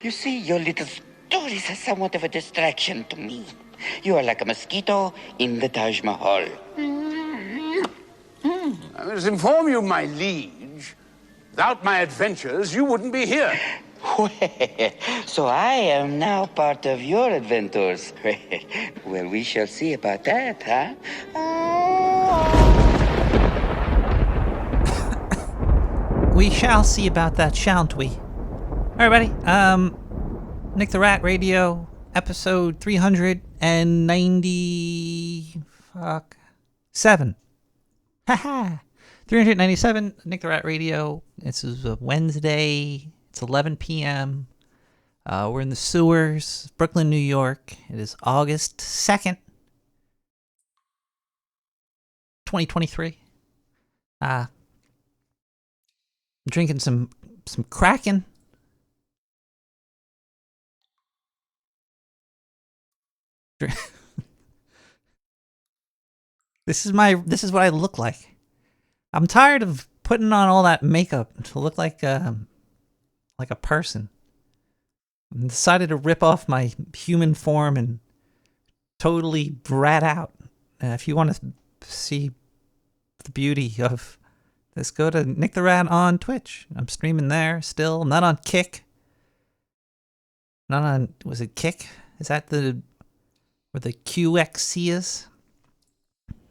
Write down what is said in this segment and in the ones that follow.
You see, your little stories are somewhat of a distraction to me. You are like a mosquito in the Taj Mahal. I must inform you, my liege. Without my adventures, you wouldn't be here. So I am now part of your adventures. Well, we shall see about that, huh? We shall see about that, shan't we? All right, buddy. Nick the Rat Radio, episode 397. Haha. 397, Nick the Rat Radio. This is a Wednesday. It's 11 p.m. We're in the sewers, Brooklyn, New York. It is August 2nd, 2023. I'm drinking some Kraken. This is what I look like. I'm tired of putting on all that makeup to look like a person. I decided to rip off my human form and totally brat out. If you want to see the beauty of this, go to Nick the Rat on Twitch. I'm streaming there still. I'm not on Kick. Not on, was it Kick? Is that where the QXC is?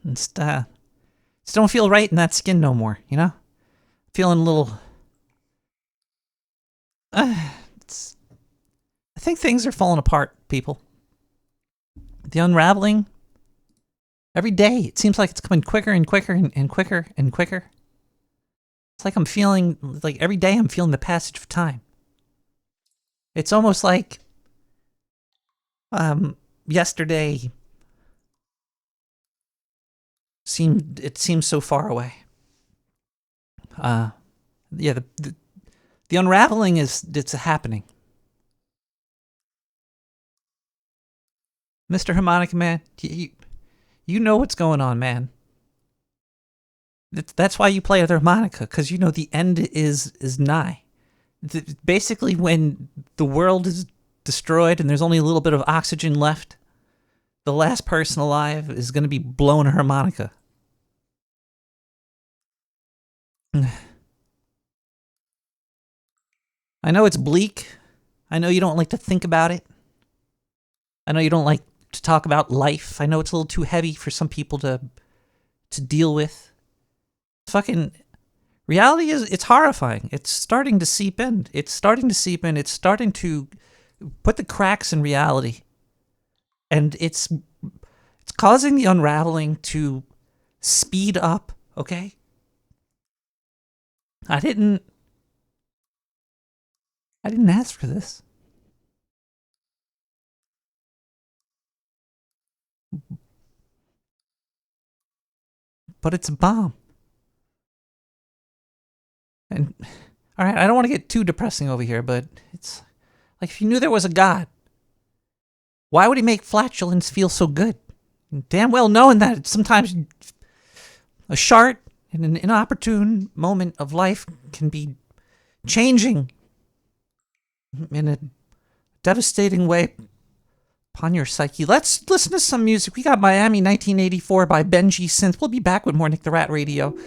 Just don't feel right in that skin no more, you know? Feeling a little... I think things are falling apart, people. The unraveling, every day, it seems like it's coming quicker and quicker and quicker and quicker. It's like I'm feeling, like every day I'm feeling the passage of time. It's almost like yesterday seems so far away. The unraveling it's happening. Mr. Harmonica Man, you know what's going on, man. That's why you play the harmonica, because you know the end is nigh. Basically, when the world is destroyed and there's only a little bit of oxygen left, the last person alive is going to be blowing a harmonica. I know it's bleak. I know you don't like to think about it. I know you don't like to talk about life. I know it's a little too heavy for some people to deal with. Fucking reality it's horrifying. It's starting to seep in. It's starting to put the cracks in reality. And it's causing the unraveling to speed up, okay? I didn't ask for this. But it's a bomb. And, all right, I don't want to get too depressing over here, but it's like if you knew there was a God, why would he make flatulence feel so good? Damn well knowing that sometimes a shart in an inopportune moment of life can be changing in a devastating way upon your psyche. Let's listen to some music. We got Miami 1984 by Benji Synth. We'll be back with more Nick the Rat Radio.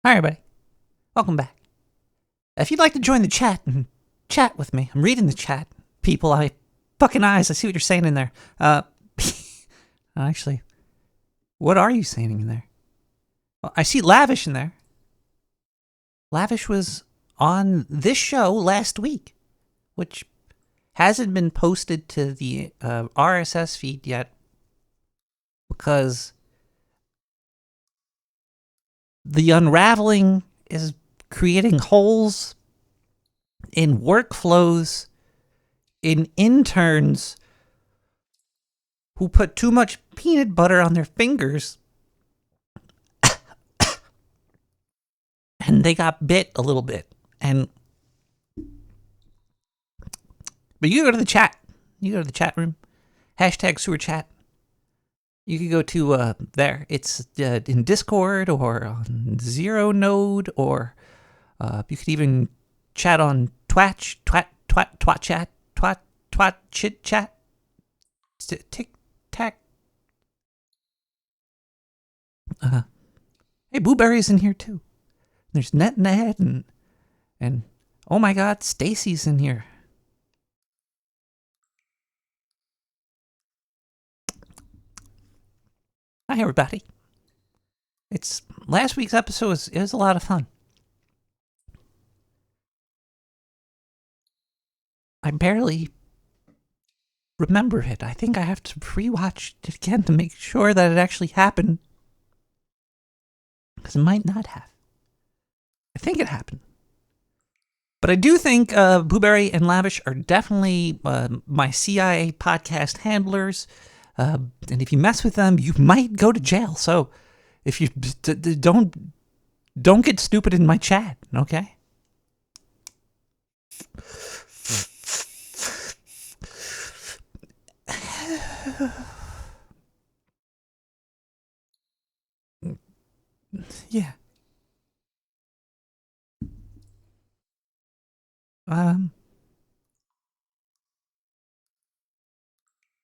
Hi, everybody. Welcome back. If you'd like to join the chat and chat with me, I'm reading the chat. People, I fucking eyes. I see what you're saying in there. Actually, what are you saying in there? Well, I see Lavish in there. Lavish was on this show last week, which hasn't been posted to the RSS feed yet because the unraveling is creating holes in workflows in interns who put too much peanut butter on their fingers and they got bit a little bit. But you go to the chat. You go to the chat room. Hashtag sewer chat. You could go to there. It's in Discord or on Zero Node, or you could even chat on Twatch, twat chat, twat chit chat, tic tac. Hey, Booberry's in here too. There's Net and oh my God, Stacy's in here. Hi, everybody. It's last week's episode is a lot of fun. I barely remember it. I think I have to rewatch it again to make sure that it actually happened. Because it might not have. I think it happened. But I do think Blueberry and Lavish are definitely my CIA podcast handlers. And if you mess with them, you might go to jail. So if you don't get stupid in my chat, okay? Yeah.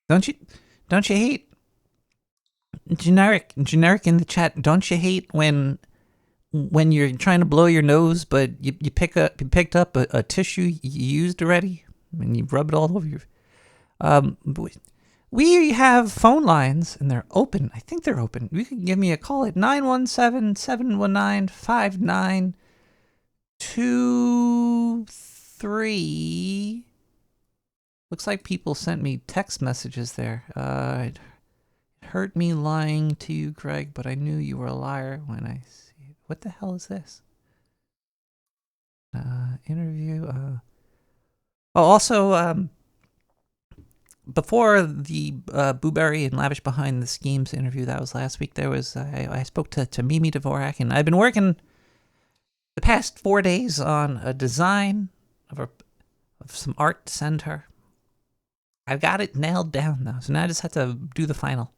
Don't you hate generic in the chat? Don't you hate when you're trying to blow your nose, but you picked up a tissue you used already and you rub it all over your. We have phone lines and they're open. I think they're open. You can give me a call at 917-719-5923. Looks like people sent me text messages there. It hurt me lying to you, Greg, but I knew you were a liar when I see it. What the hell is this? Interview. Also, before the Booberry and Lavish Behind the Schemes interview that was last week, there was I spoke to Mimi Dvorak, and I've been working the past 4 days on a design of some art to send her. I've got it nailed down now, so now I just have to do the final.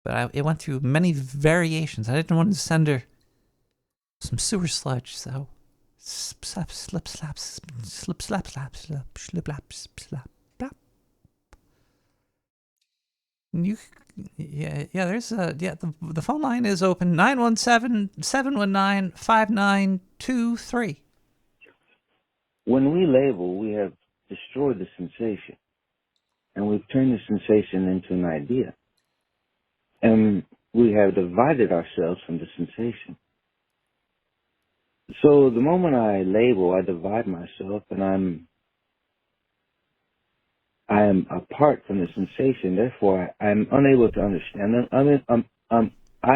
But it went through many variations. I didn't want to send her some sewer sludge, so slap, slip, slap, slip, slap, slap, slip, slip, slap, slap, slap. There's the phone line is open, 917-719-5923. When we label, we have destroyed the sensation, and we've turned the sensation into an idea. And we have divided ourselves from the sensation. So the moment I label, I divide myself, and I am apart from the sensation. Therefore, I am unable to understand. I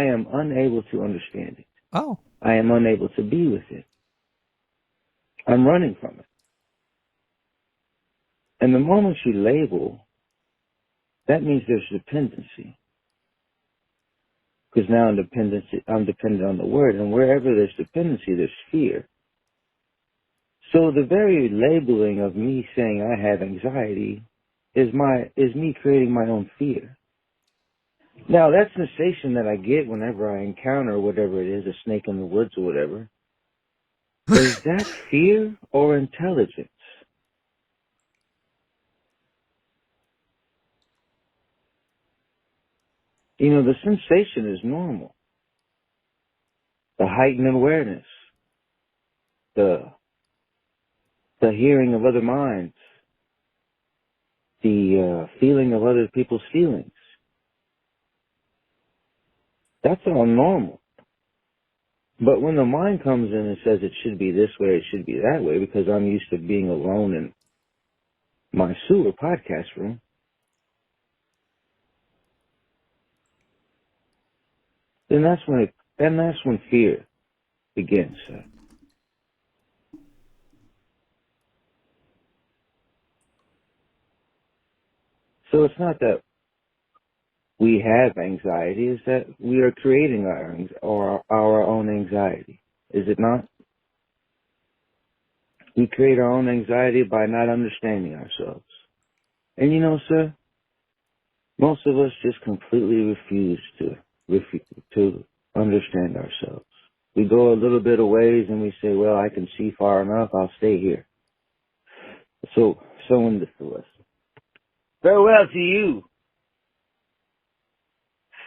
am unable to understand it. Oh. I am unable to be with it. I'm running from it. And the moment you label, that means there's dependency. Because now I'm dependent on the word, and wherever there's dependency, there's fear. So the very labeling of me saying I have anxiety is me creating my own fear. Now that sensation that I get whenever I encounter whatever it is, a snake in the woods or whatever, is that fear or intelligence? You know, the sensation is normal. the heightened awareness, the hearing of other minds, the feeling of other people's feelings. That's all normal. But when the mind comes in and says it should be this way, it should be that way, because I'm used to being alone in my sewer podcast room, then that's when fear begins. So it's not that we have anxiety, it's that we are creating our own anxiety. Is it not? We create our own anxiety by not understanding ourselves. And you know, sir, most of us just completely refuse to understand ourselves. We go a little bit of ways and we say, well, I can see far enough, I'll stay here. So in this lesson. Farewell to you,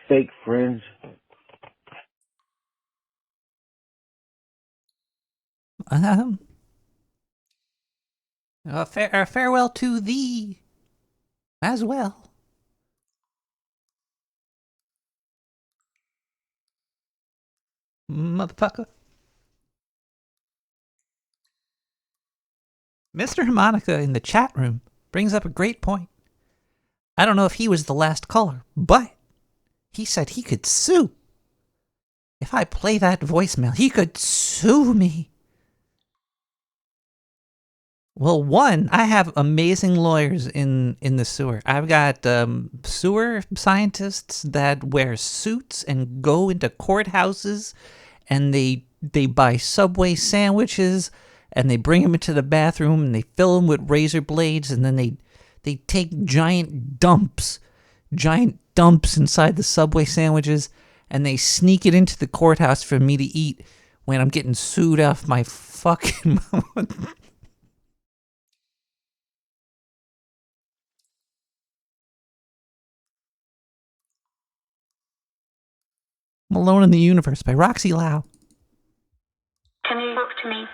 fake friends. Farewell to thee as well. Motherfucker. Mr. Harmonica in the chat room brings up a great point. I don't know if he was the last caller, but he said he could sue. If I play that voicemail, he could sue me. Well, one, I have amazing lawyers in the sewer. I've got sewer scientists that wear suits and go into courthouses, and they buy Subway sandwiches, and they bring them into the bathroom, and they fill them with razor blades, and then they take giant dumps inside the Subway sandwiches, and they sneak it into the courthouse for me to eat when I'm getting sued off my fucking... Alone in the Universe by Roxy Lau. Can you talk to me?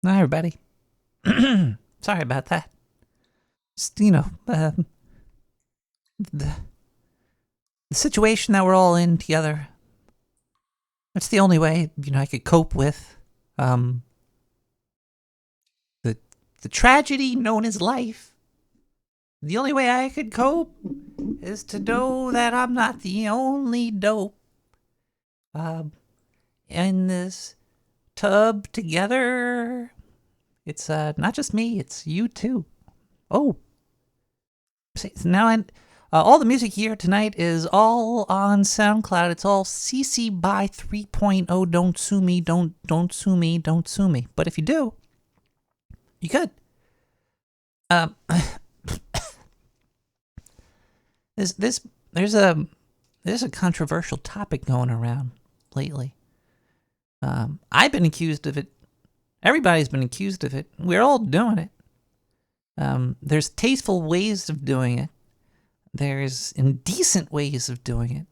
Hi, everybody. Sorry about that. Just, the situation that we're all in together. That's the only way, I could cope with the tragedy known as life. The only way I could cope is to know that I'm not the only dope in this tub together. It's not just me, it's you too. Oh, now all the music here tonight is all on SoundCloud. It's all CC by 3.0. Don't sue me, don't sue me, don't sue me. But if you do, you could. There's a controversial topic going around lately. I've been accused of it. Everybody's been accused of it. We're all doing it. There's tasteful ways of doing it. There's indecent ways of doing it.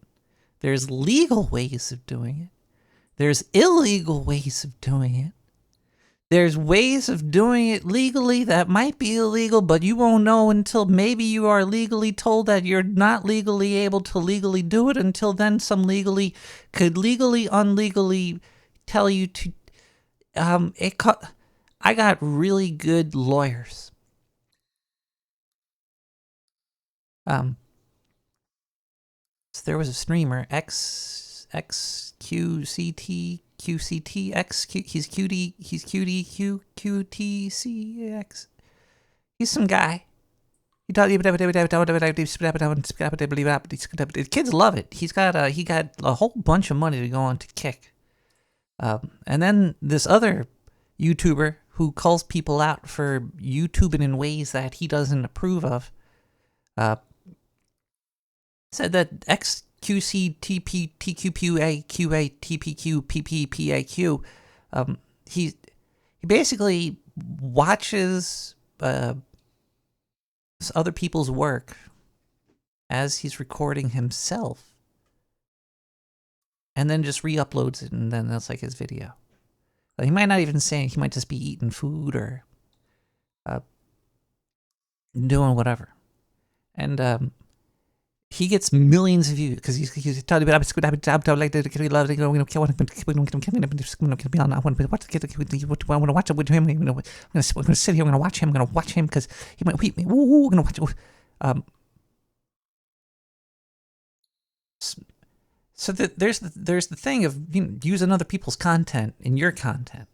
There's legal ways of doing it. There's illegal ways of doing it. There's ways of doing it legally that might be illegal, but you won't know until maybe you are legally told that you're not legally able to legally do it. Until then, some legally could legally, unlegally tell you to. I got really good lawyers. So there was a streamer, XQCT, he's QTCX. He's some guy. The kids love it. He got a whole bunch of money to go on to Kick. And then this other YouTuber who calls people out for YouTubing in ways that he doesn't approve of, said that XQCTPTQPAQATPQPPPAQ, he basically watches other people's work as he's recording himself, and then just re-uploads it, and then that's like his video. He might not even say it. He might just be eating food or doing whatever. And he gets millions of views because he's talking about like I want to watch it with him. I'm going to sit here. I'm going to watch him. I'm going to watch him because he might beat me. Ooh, I'm going to watch. So that there's the thing of using other people's content in your content.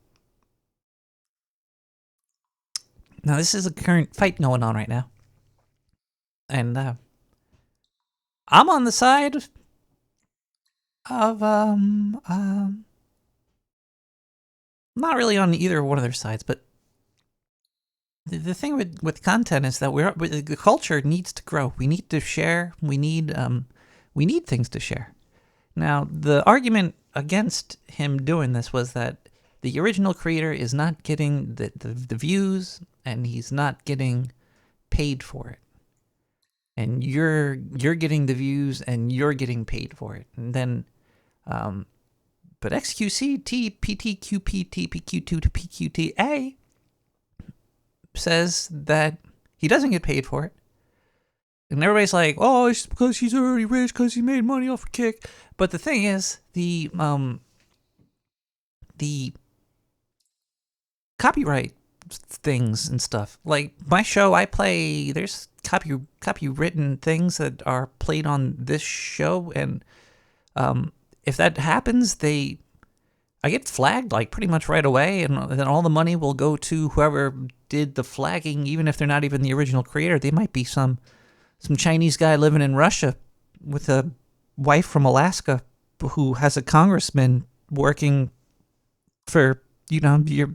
Now this is a current fight going on right now, and I'm on the side of not really on either one of their sides, but the thing with content is that the culture needs to grow. We need to share. We need things to share. Now, the argument against him doing this was that the original creator is not getting the views, and he's not getting paid for it. And you're getting the views, and you're getting paid for it. And then, but XQCTPTQPTPQ2PQTA says that he doesn't get paid for it. And everybody's like, oh, it's because he's already rich because he made money off of Kick. But the thing is, the copyright things and stuff. Like my show, I play. There's copywritten things that are played on this show, and if that happens, I get flagged like pretty much right away, and then all the money will go to whoever did the flagging, even if they're not even the original creator. They might be some Chinese guy living in Russia with a wife from Alaska who has a congressman working for your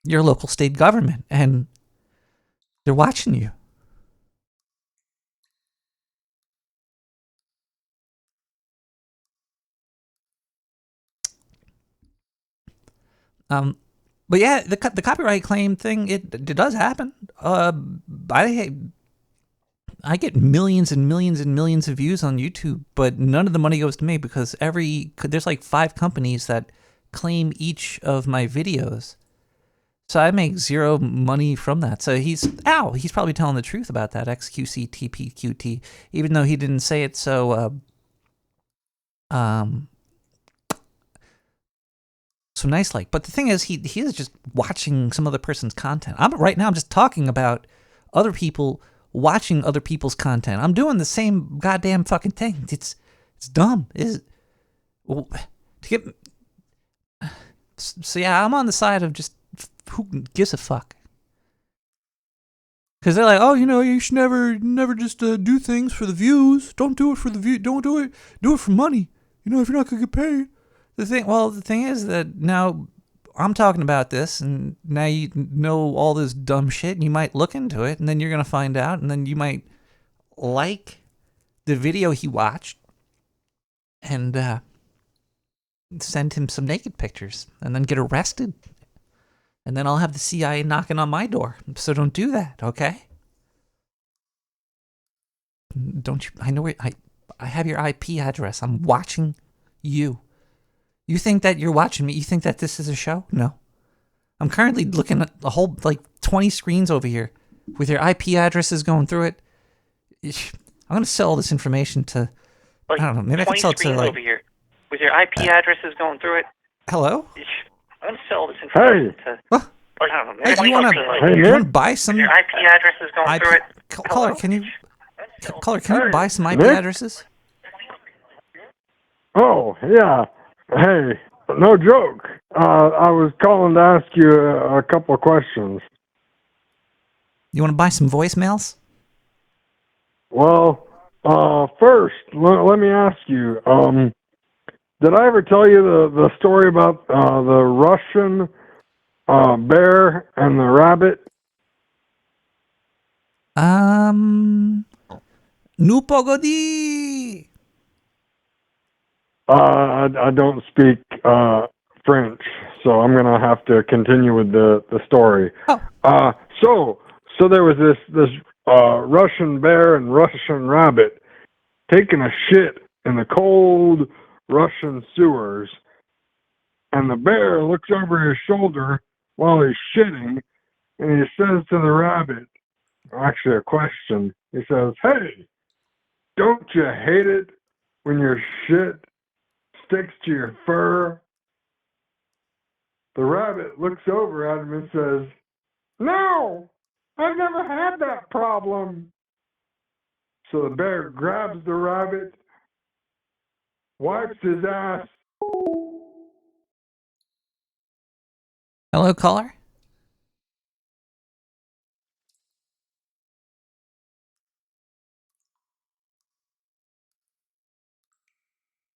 local state government, and they're watching you. But yeah, the copyright claim thing, it does happen. I get millions and millions and millions of views on YouTube, but none of the money goes to me because there's like 5 companies that claim each of my videos, So I make zero money from that. So he's probably telling the truth about that XQCTPQT, even though he didn't say it so so nice like. But the thing is, he is just watching some other person's content. I'm just talking about other people watching other people's content. I'm doing the same goddamn fucking thing. It's dumb. So yeah, I'm on the side of just who gives a fuck. Because they're like, oh, you should never just do things for the views. Don't do it for the view. Don't do it. Do it for money. If you're not gonna get paid. The thing is that now I'm talking about this, and now you know all this dumb shit, and you might look into it, and then you're gonna find out, and then you might like the video he watched, and send him some naked pictures, and then get arrested. And then I'll have the CIA knocking on my door. So don't do that, okay? Don't you? I know where I have your IP address. I'm watching you. You think that you're watching me? You think that this is a show? No. I'm currently looking at a whole 20 screens over here with your IP addresses going through it. I'm gonna sell this information to. I don't know. Maybe I can sell it to over here with your IP addresses going through it. Hello. I'm gonna sell this information to. I don't know. Hey, you want to buy some? Your IP addresses going through it. Caller, can you buy some IP addresses? Oh, yeah. Hey, no joke. I was calling to ask you a couple of questions. You want to buy some voicemails? Well, first, let me ask you, did I ever tell you the story about the Russian bear and the rabbit? Nu pogodi. I don't speak French, so I'm gonna have to continue with the story. Oh. So there was this Russian bear and Russian rabbit taking a shit in the cold Russian sewers, and the bear looks over his shoulder while he's shitting, and he says to the rabbit, actually a question, he says, "Hey, don't you hate it when your shit sticks to your fur?" The rabbit looks over at him and says, "No, I've never had that problem." So the bear grabs the rabbit, wipes his ass. Hello, caller.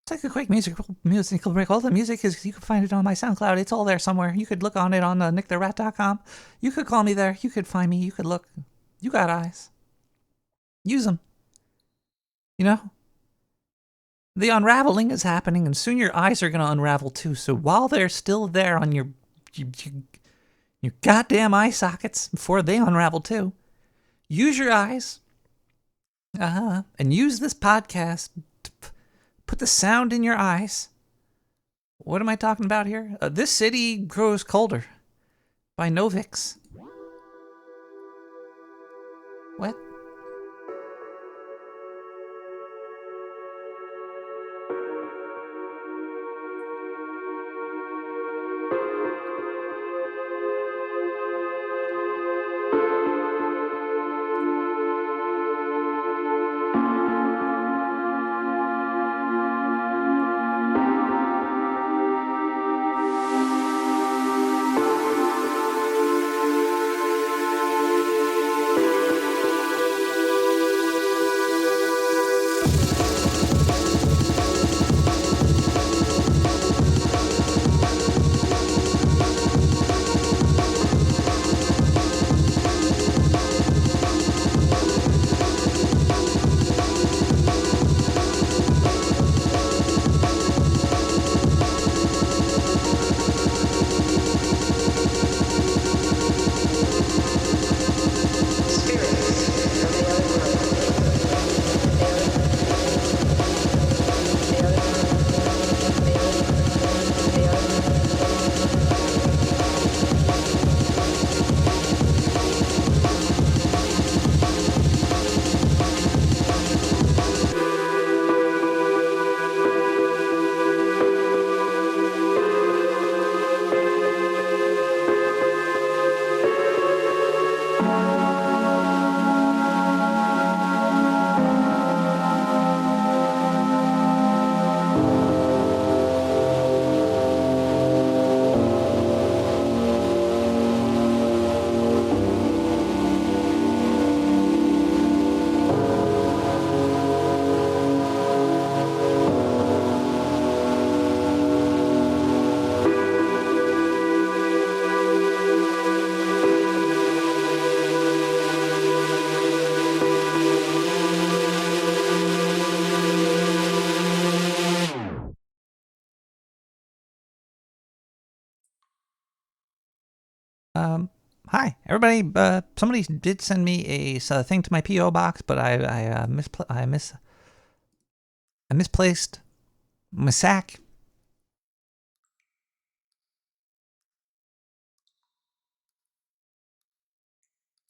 Take a quick musical break. All the music is, you can find it on my SoundCloud. It's all there somewhere. You could look on it on nicktherat.com. You could call me there. You could find me. You could look. You got eyes. Use them. The unraveling is happening, and soon your eyes are going to unravel too. So while they're still there on your goddamn eye sockets, before they unravel too, use your eyes. And use this podcast to put the sound in your eyes. What am I talking about here? This City Grows Colder by Novix. What? Hi everybody. Somebody did send me a thing to my PO box, but I misplaced my sack.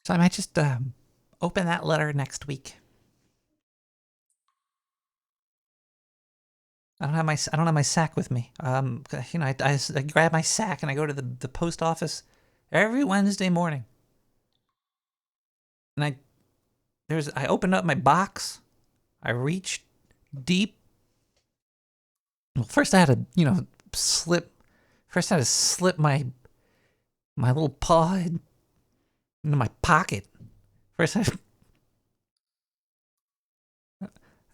So I might just open that letter next week. I don't have my sack with me. I grab my sack and I go to the post office every Wednesday morning. And I opened up my box. I reached deep. Well, first I had to, slip. First I had to slip my little paw into my pocket. First I had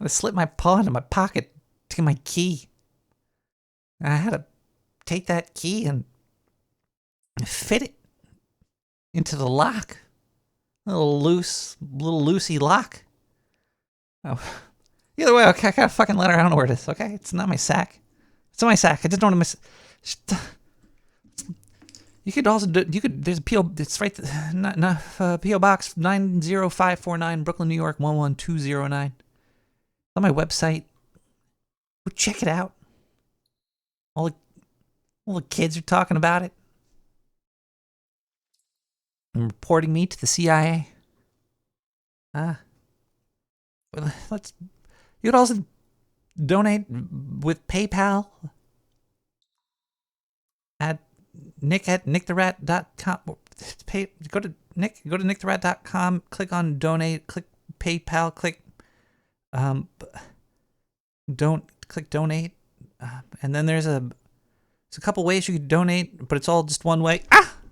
to slip my paw into my pocket to get my key. And I had to take that key and fit it into the lock. A little loosey lock. Oh. Either way, okay, I got a fucking letter. I don't know where it is, okay? It's not my sack. It's not my sack. I just don't want to You could also there's a P.O. It's right P.O. Box 90549, Brooklyn, New York 11209. On my website. Go check it out. All the kids are talking about it. And reporting me to the CIA. Well, you could also donate with PayPal at nicktherat.com. Go to nicktherat.com, click on donate, click PayPal, click click donate, and then there's a couple ways you could donate, but it's all just one way.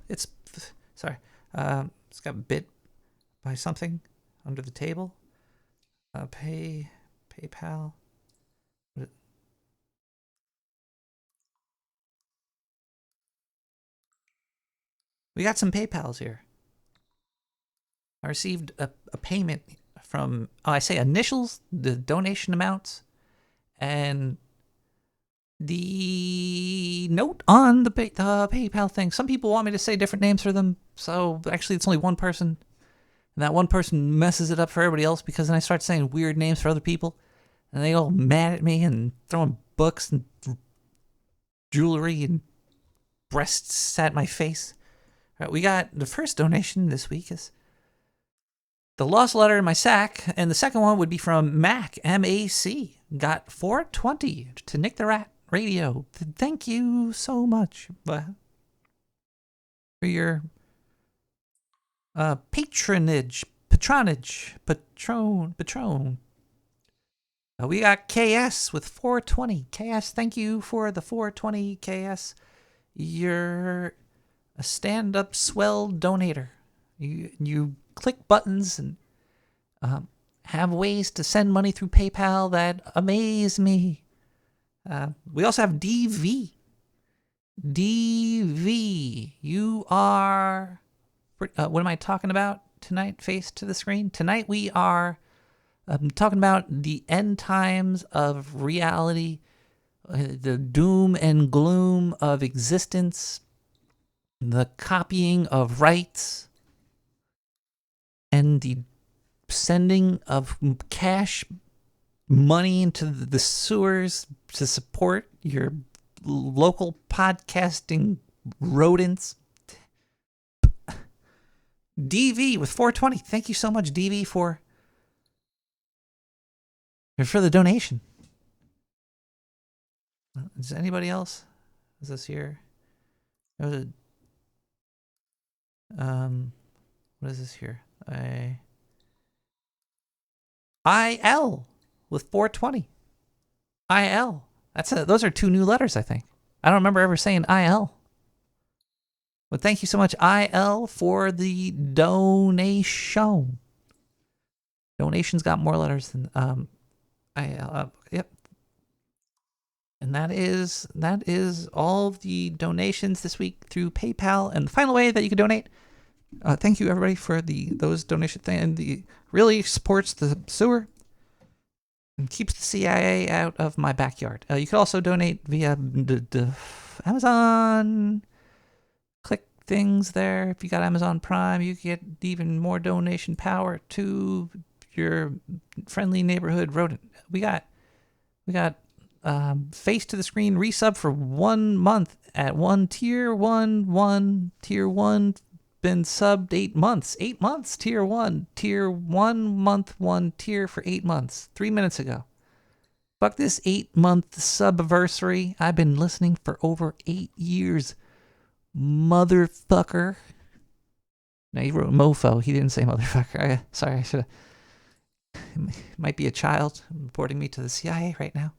It's got bit by something under the table. PayPal. We got some PayPals here. I received a payment from, I say initials, the donation amounts, and the note on the PayPal thing. Some people want me to say different names for them, so actually it's only one person. And that one person messes it up for everybody else because then I start saying weird names for other people. And they all mad at me and throwing books and jewelry and breasts at my face. All right, we got the first donation this week is the lost letter in my sack. And the second one would be from Mac, M-A-C. Got 420 to Nick the Rat Radio. Thank you so much for your patron. We got KS with 420. KS, thank you for the 420, KS. You're a stand-up swell donator. You click buttons and have ways to send money through PayPal that amaze me. We also have DV. DV, you are... what am I talking about tonight? Face to the screen. Tonight we are talking about the end times of reality, the doom and gloom of existence, the copying of rights, and the sending of cash money into the sewers to support your local podcasting rodents. DV with 420. Thank you so much, DV, for the donation. Is anybody else? Is this here? What is this here? IL with 420. IL. Those are two new letters, I think. I don't remember ever saying IL. But thank you so much, IL, for the donation. Donations got more letters than IL. Yep. And that is all of the donations this week through PayPal. And the final way that you can donate. Thank you everybody for those donation things. And the really supports the sewer and keeps the CIA out of my backyard. You can also donate via the Amazon. Click things there. If you got Amazon Prime, you get even more donation power to your friendly neighborhood rodent. We got face to the screen resub for 1 month at tier 1, tier 1, been subbed 8 months. 8 months, tier 1, tier 1 month, 1 tier for 8 months, 3 minutes ago. Fuck this 8-month subversary. I've been listening for over 8 years. Motherfucker. No, he wrote mofo. He didn't say motherfucker. Sorry, I should have. It might be a child reporting me to the CIA right now.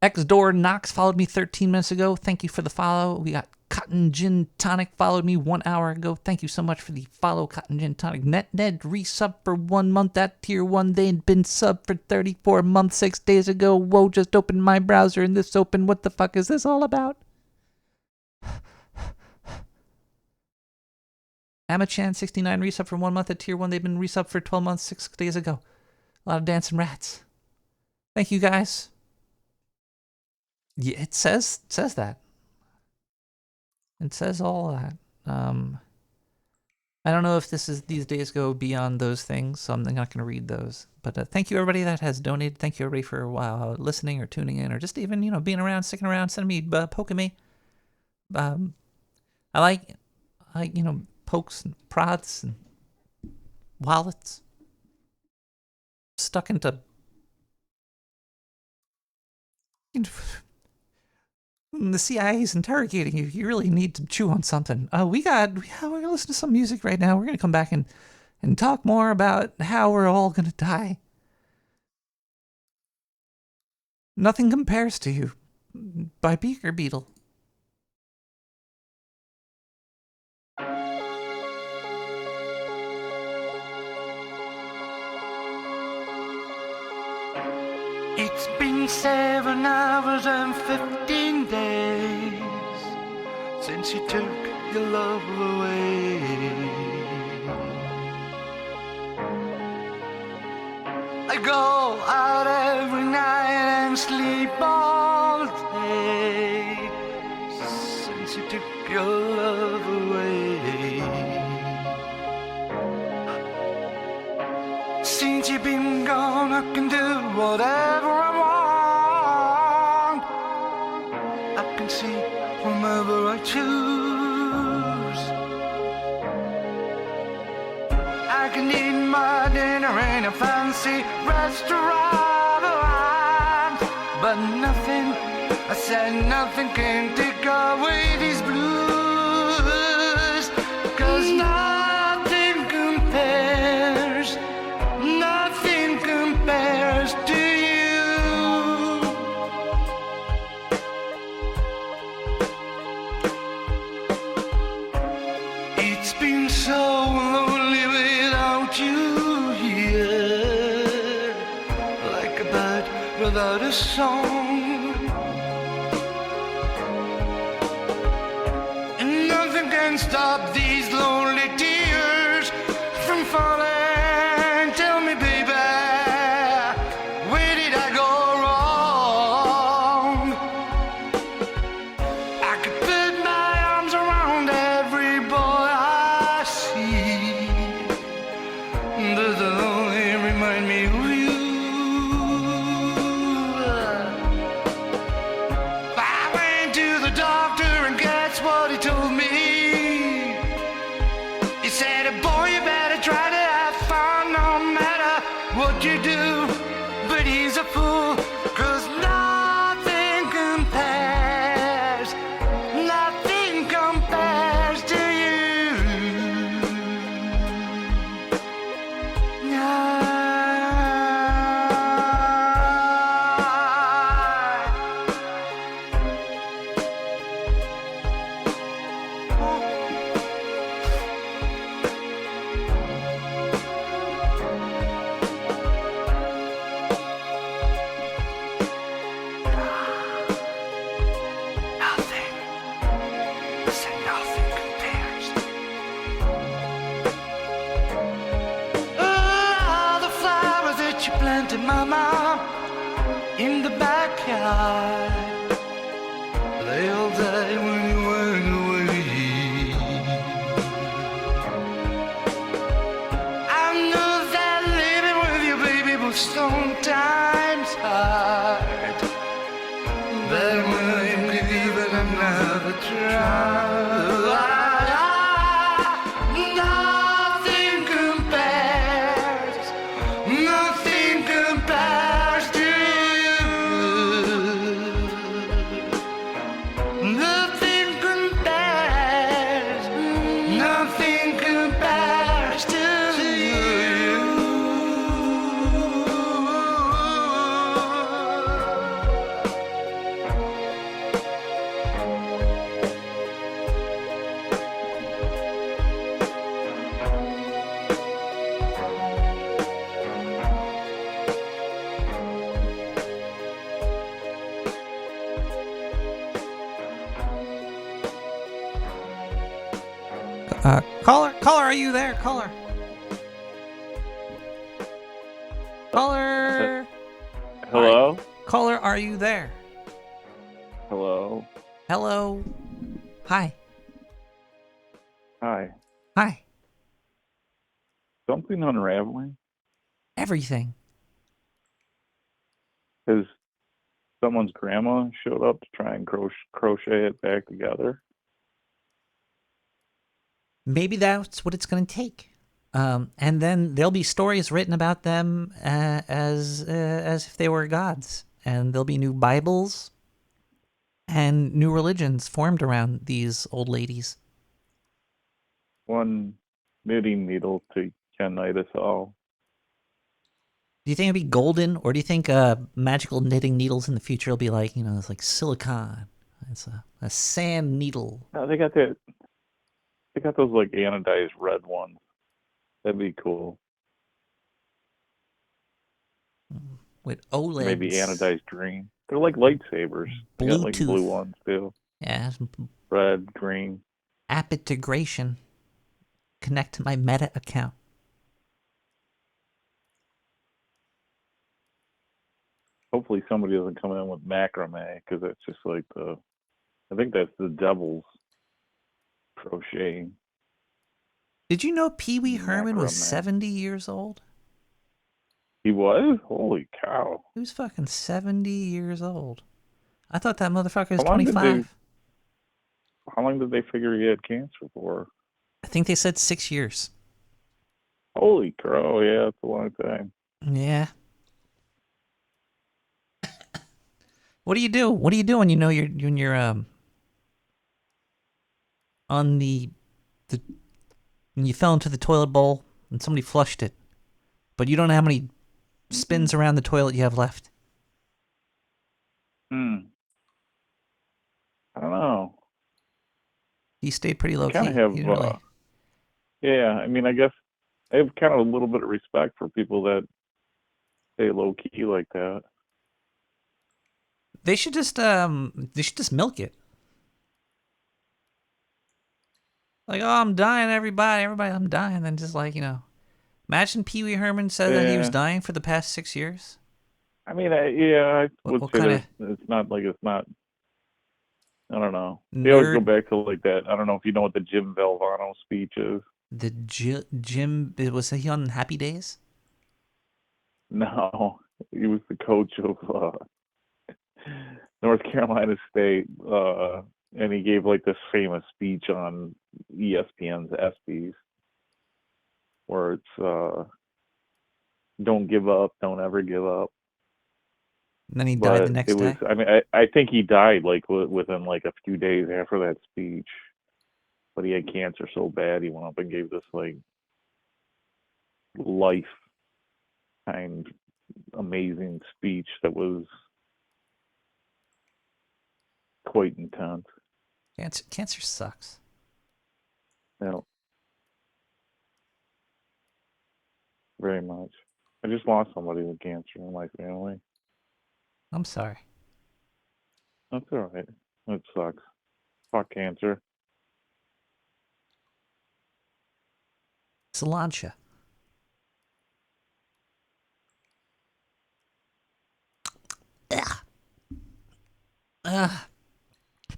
X-Door Knox followed me 13 minutes ago. Thank you for the follow. We got Cotton Gin Tonic followed me 1 hour ago. Thank you so much for the follow, Cotton Gin Tonic. Ned resub for 1 month at tier 1. They had been subbed for 34 months 6 days ago. Whoa, just opened my browser and this opened. What the fuck is this all about? Amachan69 resub for 1 month at tier 1. They've been resub for 12 months 6 days ago. A lot of dancing rats. Thank you guys. Yeah, it says that. It says all that. I don't know if these days go beyond those things, so I'm not going to read those. But thank you everybody that has donated. Thank you everybody for listening or tuning in or just even being around, sticking around, sending me, poking me. I like pokes and prods and wallets stuck into. The CIA is interrogating you. You really need to chew on something. We're gonna listen to some music right now. We're gonna come back and talk more about how we're all gonna die. Nothing Compares to You by Beaker Beetle. It's been 7 hours and 15 days since you took your love away. I go out every night and sleep all day since you took your love away. Since you've been gone, I can do whatever I want. I can see whomever I choose. I can eat my dinner in a fancy restaurant, but nothing, I said nothing can take away these blues. 'Cause nothing compares. Nothing compares to you. It's been so lonely without you here, like a bird without a song. And nothing can stop these lonely tears from falling. Tell me, baby, where did I go wrong? I could put my arms around every boy I see, but they'll only remind me of you. I went to the doctor and guess what he told me? He said, boy, you better try to have fun no matter what you do. But he's a fool, 'cause nothing compares. Nothing compares to you. Nothing. I said nothing compares. All the flowers that you planted, Mama, in the backyard, they all die when you never try. Nothing compares, nothing compares to you. Nothing compares, nothing compares to you. Caller, are you there? Caller. Hello? Caller, are you there? Hello? Hello. Hi. Hi. Hi. Something unraveling? Everything. Has someone's grandma showed up to try and crochet it back together? Maybe that's what it's going to take. And then there'll be stories written about them as if they were gods. And there'll be new Bibles and new religions formed around these old ladies. One knitting needle to unite us all. Do you think it'll be golden, or do you think magical knitting needles in the future will be like, it's like silicon? It's a sand needle. No, they got that. They got those like anodized red ones. That'd be cool. With OLEDs. Maybe anodized green. They're like lightsabers. They got like blue ones too. Yeah. Red, green. App integration. Connect to my Meta account. Hopefully somebody doesn't come in with macrame, because that's just like I think that's the devil's crocheting. Did you know Pee Wee Herman was Macrame. 70 years old? He was? Holy cow. He was fucking 70 years old. I thought that motherfucker was How long did 25. How long did they figure he had cancer for? I think they said 6 years. Holy crow, yeah, that's a long time. Yeah. What do you do? What do you do when you know you're on the when you fell into the toilet bowl and somebody flushed it, but you don't know how many spins around the toilet you have left? I don't know. He stayed pretty low key. Kind of have, He didn't really... yeah. I mean, I guess I have kind of a little bit of respect for people that stay low key like that. They should just milk it. Like, oh, I'm dying, everybody, I'm dying. Then just like, imagine Pee Wee Herman said that he was dying for the past 6 years. I mean, I would what say kinda... it's not. I don't know. They always go back to like that. I don't know if you know what the Jim Valvano speech is. The Jim, was he on Happy Days? No, he was the coach of North Carolina State, and he gave like this famous speech on ESPN's ESPYs, where it's don't give up, don't ever give up. And then he died the next day. I mean, I think he died like within like a few days after that speech, but he had cancer so bad he went up and gave this like life kind amazing speech that was quite intense. Cancer sucks. Yeah, very much. I just lost somebody with cancer in my family. I'm sorry. That's all right. It sucks. Fuck cancer. Cilantro.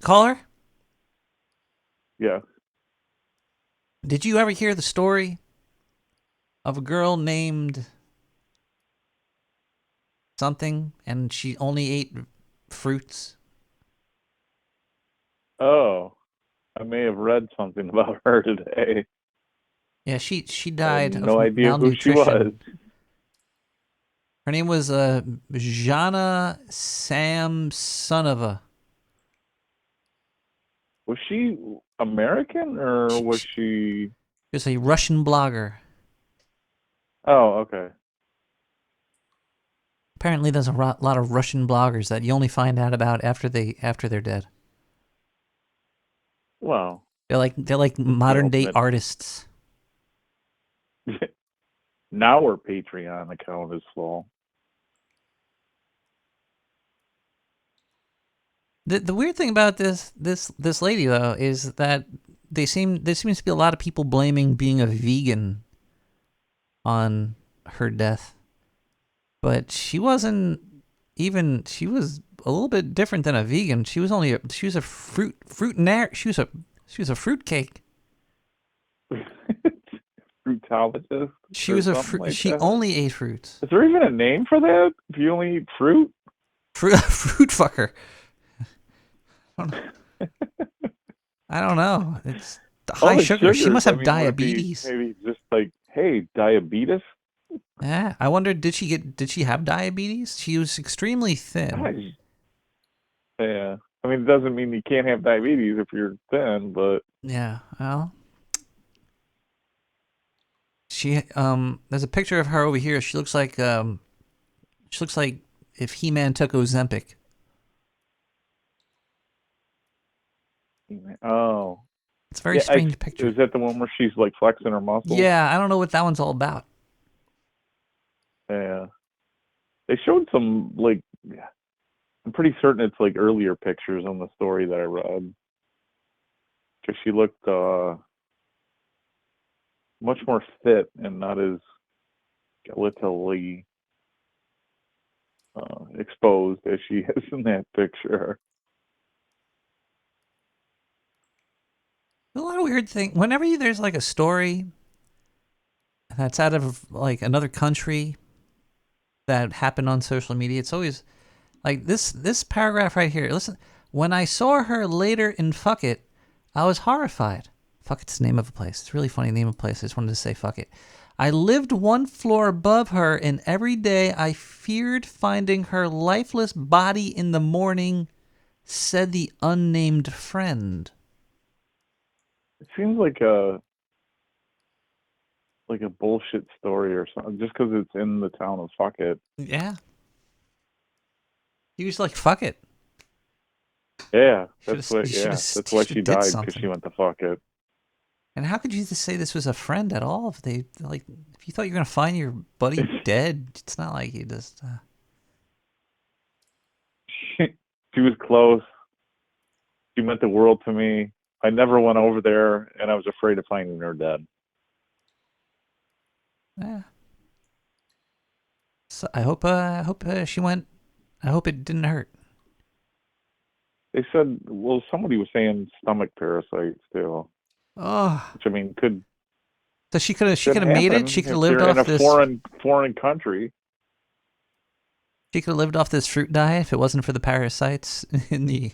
Caller? Yeah. Did you ever hear the story of a girl named something and she only ate fruits? Oh, I may have read something about her today. Yeah, she I died had of no idea who she malnutrition. was. Her name was Jana Samsonova. Was she American or was she? She was a Russian blogger. Oh, okay. Apparently, there's a lot of Russian bloggers that you only find out about after they're dead. Well, They're like modern day ultimate- artists. Now her Patreon account is full. The weird thing about this lady though is that there seems to be a lot of people blaming being a vegan on her death, but she wasn't even. She was a little bit different than a vegan. She was a fruit cake. Fruitologist. She only ate fruits. Is there even a name for that? If you only eat fruit? Fruit fucker. I don't know. It's the high sugar. She must have diabetes. Maybe just like, hey, diabetes? Yeah, I wonder, did she have diabetes? She was extremely thin. Yeah. I mean, it doesn't mean you can't have diabetes if you're thin, but Yeah, well, she there's a picture of her over here. She looks like if He-Man took Ozempic. oh. It's a very strange picture. Is that the one where she's like flexing her muscles? Yeah, I don't know what that one's all about. Yeah. They showed some, like, I'm pretty certain it's like earlier pictures on the story that I read. Because she looked much more fit and not as skeletally exposed as she is in that picture. A lot of weird thing. Whenever there's like a story that's out of like another country that happened on social media, it's always like this paragraph right here. Listen, when I saw her later in Fuck It, I was horrified. Fuck It's the name of a place. It's a really funny name of a place. I just wanted to say Fuck It. I lived one floor above her, and every day I feared finding her lifeless body in the morning, said the unnamed friend. It seems like a bullshit story or something, just because it's in the town of Fuck It. Yeah. He was like, fuck it. Yeah, that's why she died, because she went to Fuck It. And how could you just say this was a friend at all? If you thought you were gonna find your buddy dead, it's not like you just. She was close. She meant the world to me. I never went over there, and I was afraid of finding her dead. Yeah. So I hope she went. I hope it didn't hurt. They said, well, somebody was saying stomach parasites too. Oh. Which, I mean, could. So she could have made it. She could have lived off this foreign country. She could have lived off this fruit diet if it wasn't for the parasites in the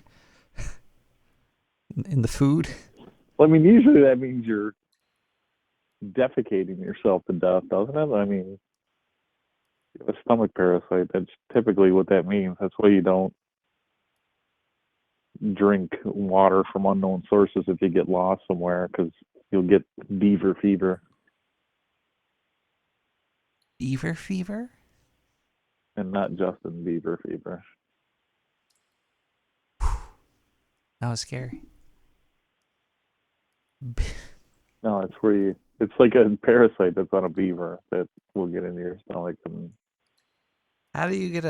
food. Well, I mean, usually that means you're defecating yourself to death, doesn't it? I mean, a stomach parasite, that's typically what that means. That's why you don't drink water from unknown sources if you get lost somewhere, because you'll get beaver fever. Beaver fever? And not Justin Bieber fever. That was scary. No, it's where it's like a parasite that's on a beaver that will get into your stomach. And how do you get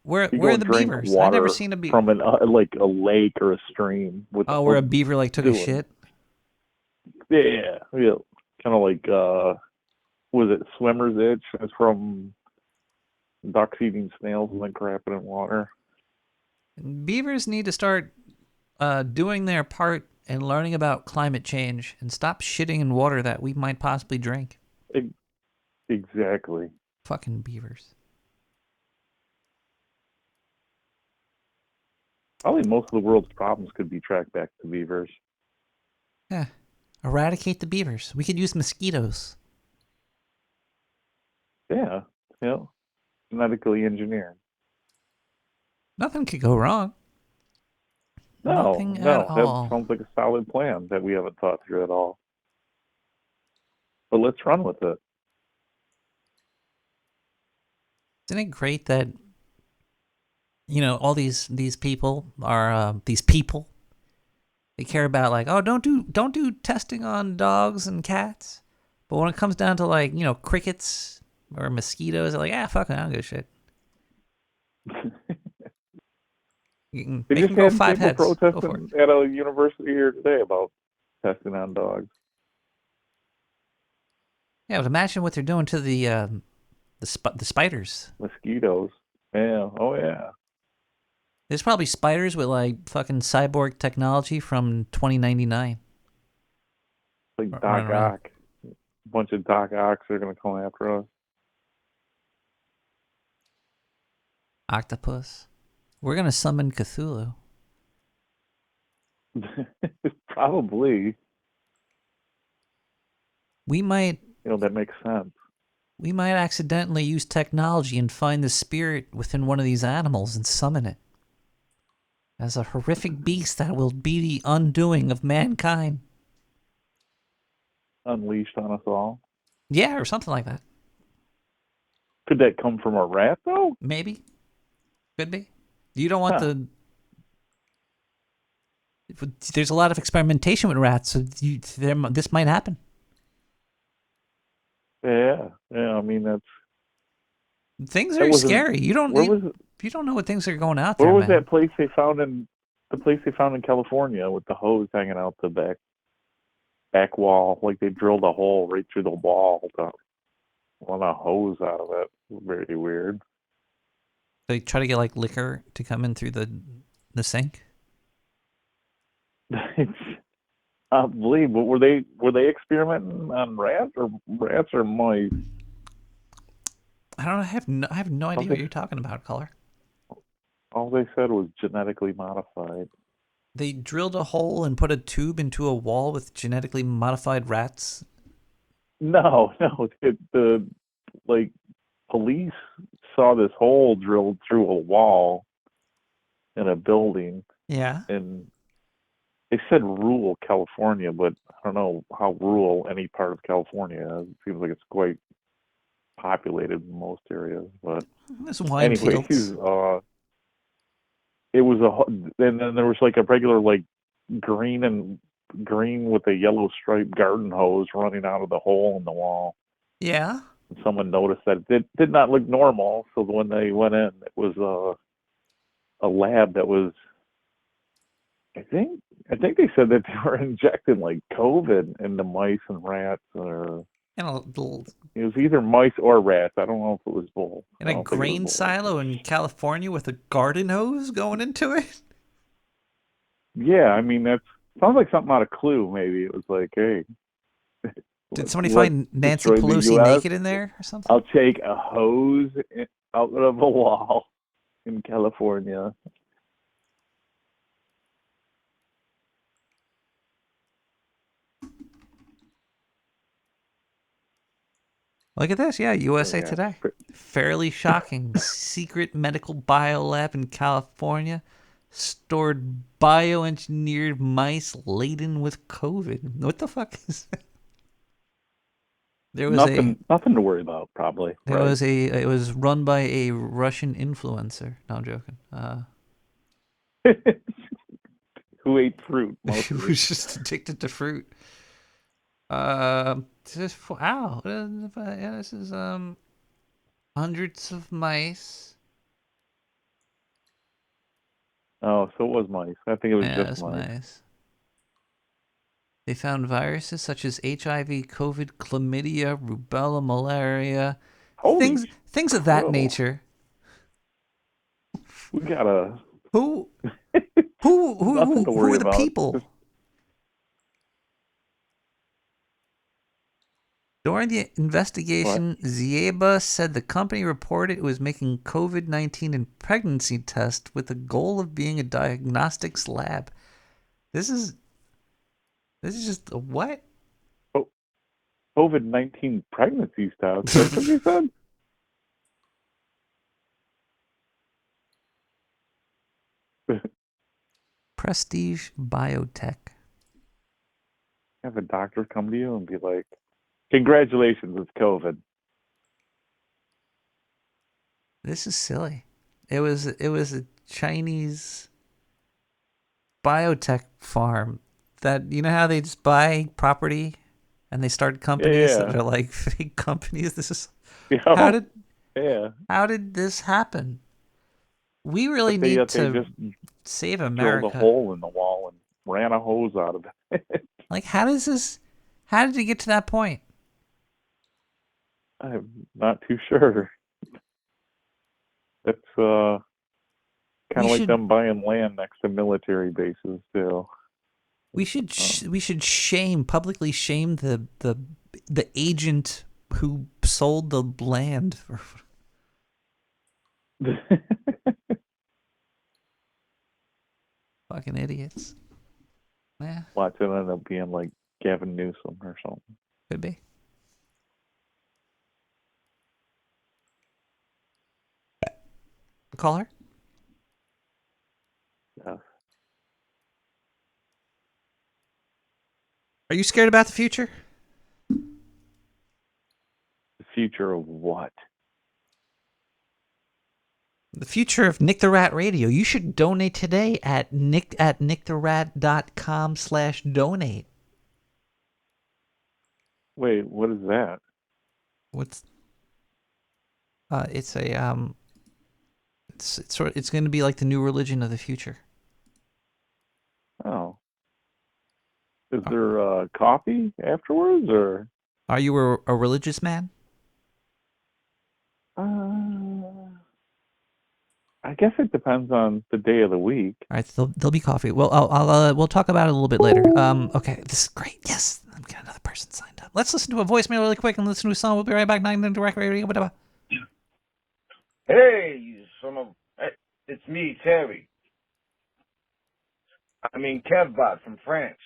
where are the beavers? I've never seen a beaver from like a lake or a stream. Where a beaver like took a shit. Yeah, kind of like was it swimmer's itch? It's from ducks eating snails and then crapping in water. Beavers need to start doing their part in learning about climate change and stop shitting in water that we might possibly drink. Exactly. Fucking beavers. Probably most of the world's problems could be tracked back to beavers. Yeah. Eradicate the beavers. We could use mosquitoes. Yeah, genetically engineered. Nothing could go wrong. Nothing at That all. sounds like a solid plan that we haven't thought through at all. But let's run with it. Isn't it great that all these people are these people? They care about like, oh, don't do testing on dogs and cats. But when it comes down to like crickets or mosquitoes, they're like, fuck it, I don't give a shit. You can They make just them go had 5 people heads. Go for it. protesting at a university here today about testing on dogs. Yeah, but imagine what they're doing to the spiders. Mosquitoes. Yeah. Oh yeah. There's probably spiders with like fucking cyborg technology from 2099. Like Doc Ock. A bunch of Doc Ocks are gonna come after us. Octopus. We're gonna summon Cthulhu. Probably. We might. That makes sense. We might accidentally use technology and find the spirit within one of these animals and summon it as a horrific beast that will be the undoing of mankind. Unleashed on us all. Yeah, or something like that. Could that come from a rat though? Maybe. Could be. You don't want the... There's a lot of experimentation with rats, so this might happen. Yeah. I mean, that's... Things are scary. You don't know what things are going out there, Where was man. that place they found in California with the hose hanging out the back wall? Like they drilled a hole right through the wall to run a hose out of it. Very weird. They try to get like liquor to come in through the sink. I believe, but were they experimenting on rats or mice? I don't know. I have no idea what you're talking about, caller. All they said was genetically modified. They drilled a hole and put a tube into a wall with genetically modified rats. No, the police saw this hole drilled through a wall in a building. Yeah. And they said rural California, but I don't know how rural any part of California is. It seems like it's quite populated in most areas. But there's wine fields. It was and then there was like a regular like green with a yellow striped garden hose running out of the hole in the wall. Yeah. Someone noticed that it did not look normal, so when they went in, it was a lab that was. I think they said that they were injecting like COVID into mice and rats, or it was either mice or rats. I don't know if it was both. In a grain silo in California with a garden hose going into it. Yeah, I mean that sounds like something out of Clue. Maybe it was like, hey. Did somebody find Nancy Pelosi naked in there or something? I'll take a hose out of a wall in California. Look at this. Yeah, USA Today. Fairly shocking. Secret medical biolab in California stored bioengineered mice laden with COVID. What the fuck is that? There was nothing to worry about, probably. It was run by a Russian influencer. No, I'm joking. Who ate fruit? Who was just addicted to fruit. This is hundreds of mice. Oh, so it was mice. I think it was just mice. They found viruses such as HIV, COVID, chlamydia, rubella, malaria, things of that nature. We gotta. Who are the people? During the investigation, Zieba said the company reported it was making COVID-19 and pregnancy tests with the goal of being a diagnostics lab. This is just a what? Oh, COVID-19 pregnancy test. That's what you said? Prestige Biotech. Have a doctor come to you and be like, "Congratulations, it's COVID." This is silly. It was a Chinese biotech farm that, you know how they just buy property and they start companies that are like fake companies. This is how did this happen? We really need to save America. Drilled a hole in the wall and ran a hose out of it. Like, how did it get to that point? I'm not too sure. It's kind of like them buying land next to military bases too. We should publicly shame the agent who sold the land. Fucking idiots. Yeah. Watch it end up being like Gavin Newsom or something. Could be. Caller? Yeah. Are you scared about the future? The future of what? The future of Nick the Rat Radio. You should donate today at nicktherat.com/donate. Wait, what is that? What's it's a it's going to be like the new religion of the future. Oh. Is there coffee afterwards, or? Are you a religious man? I guess it depends on the day of the week. All right, there'll be coffee. Well, we'll talk about it a little bit later. Okay, this is great. Yes, I've got another person signed up. Let's listen to a voicemail really quick and listen to a song. We'll be right back. 9 Direct Radio. Whatever. Hey, you son of... It's me, Terry. I mean, Kevbot from France.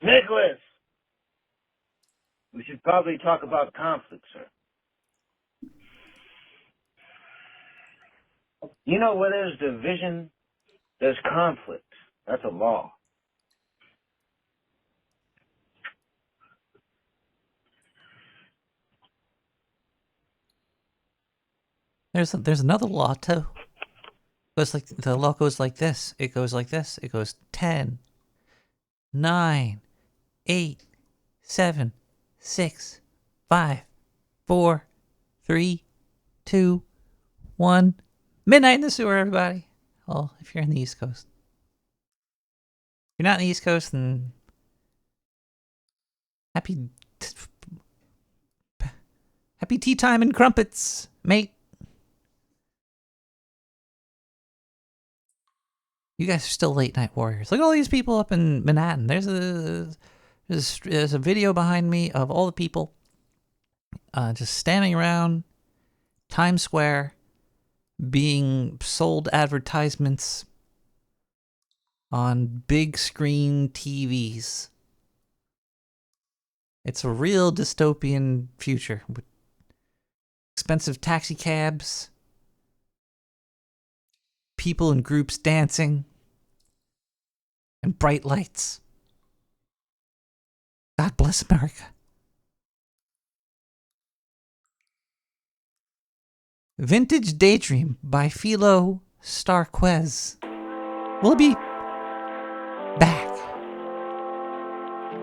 Nicholas! We should probably talk about conflict, sir. You know, where there's division, there's conflict. That's a law. There's another law too. The law goes like this. It goes like this. It goes 10, 9, 8, 7, 6, 5, 4, 3, 2, 1. Midnight in the sewer, everybody. Well, if you're in the East Coast. If you're not in the East Coast, then happy tea time and crumpets, mate. You guys are still late night warriors. Look at all these people up in Manhattan. There's a video behind me of all the people just standing around Times Square being sold advertisements on big screen TVs. It's a real dystopian future with expensive taxi cabs, people in groups dancing, and bright lights. God bless America. Vintage Daydream by Philo Starquez. We'll be back.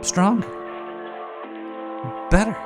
Stronger. Better.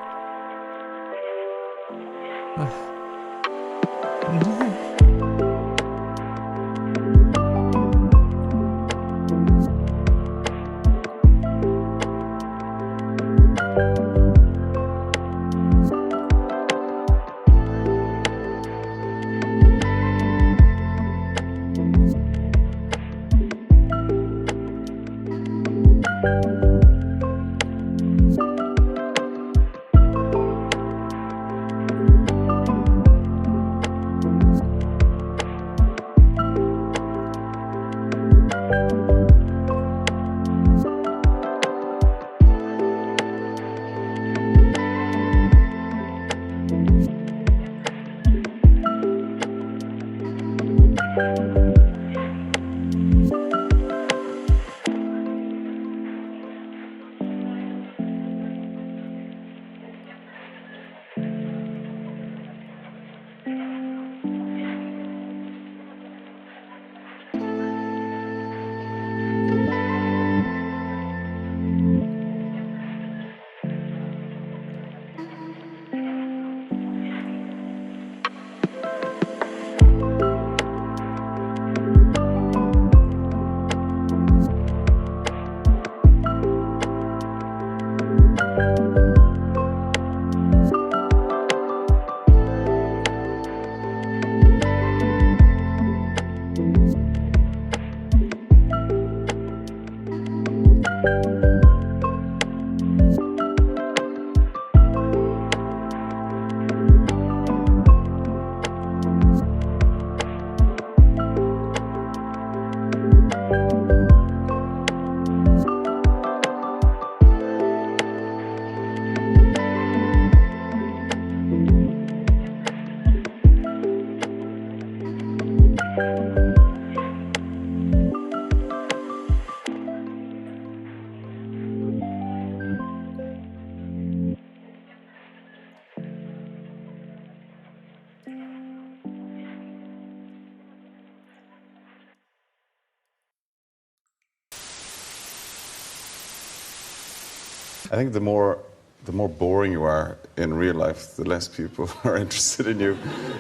I think the more boring you are in real life, the less people are interested in you.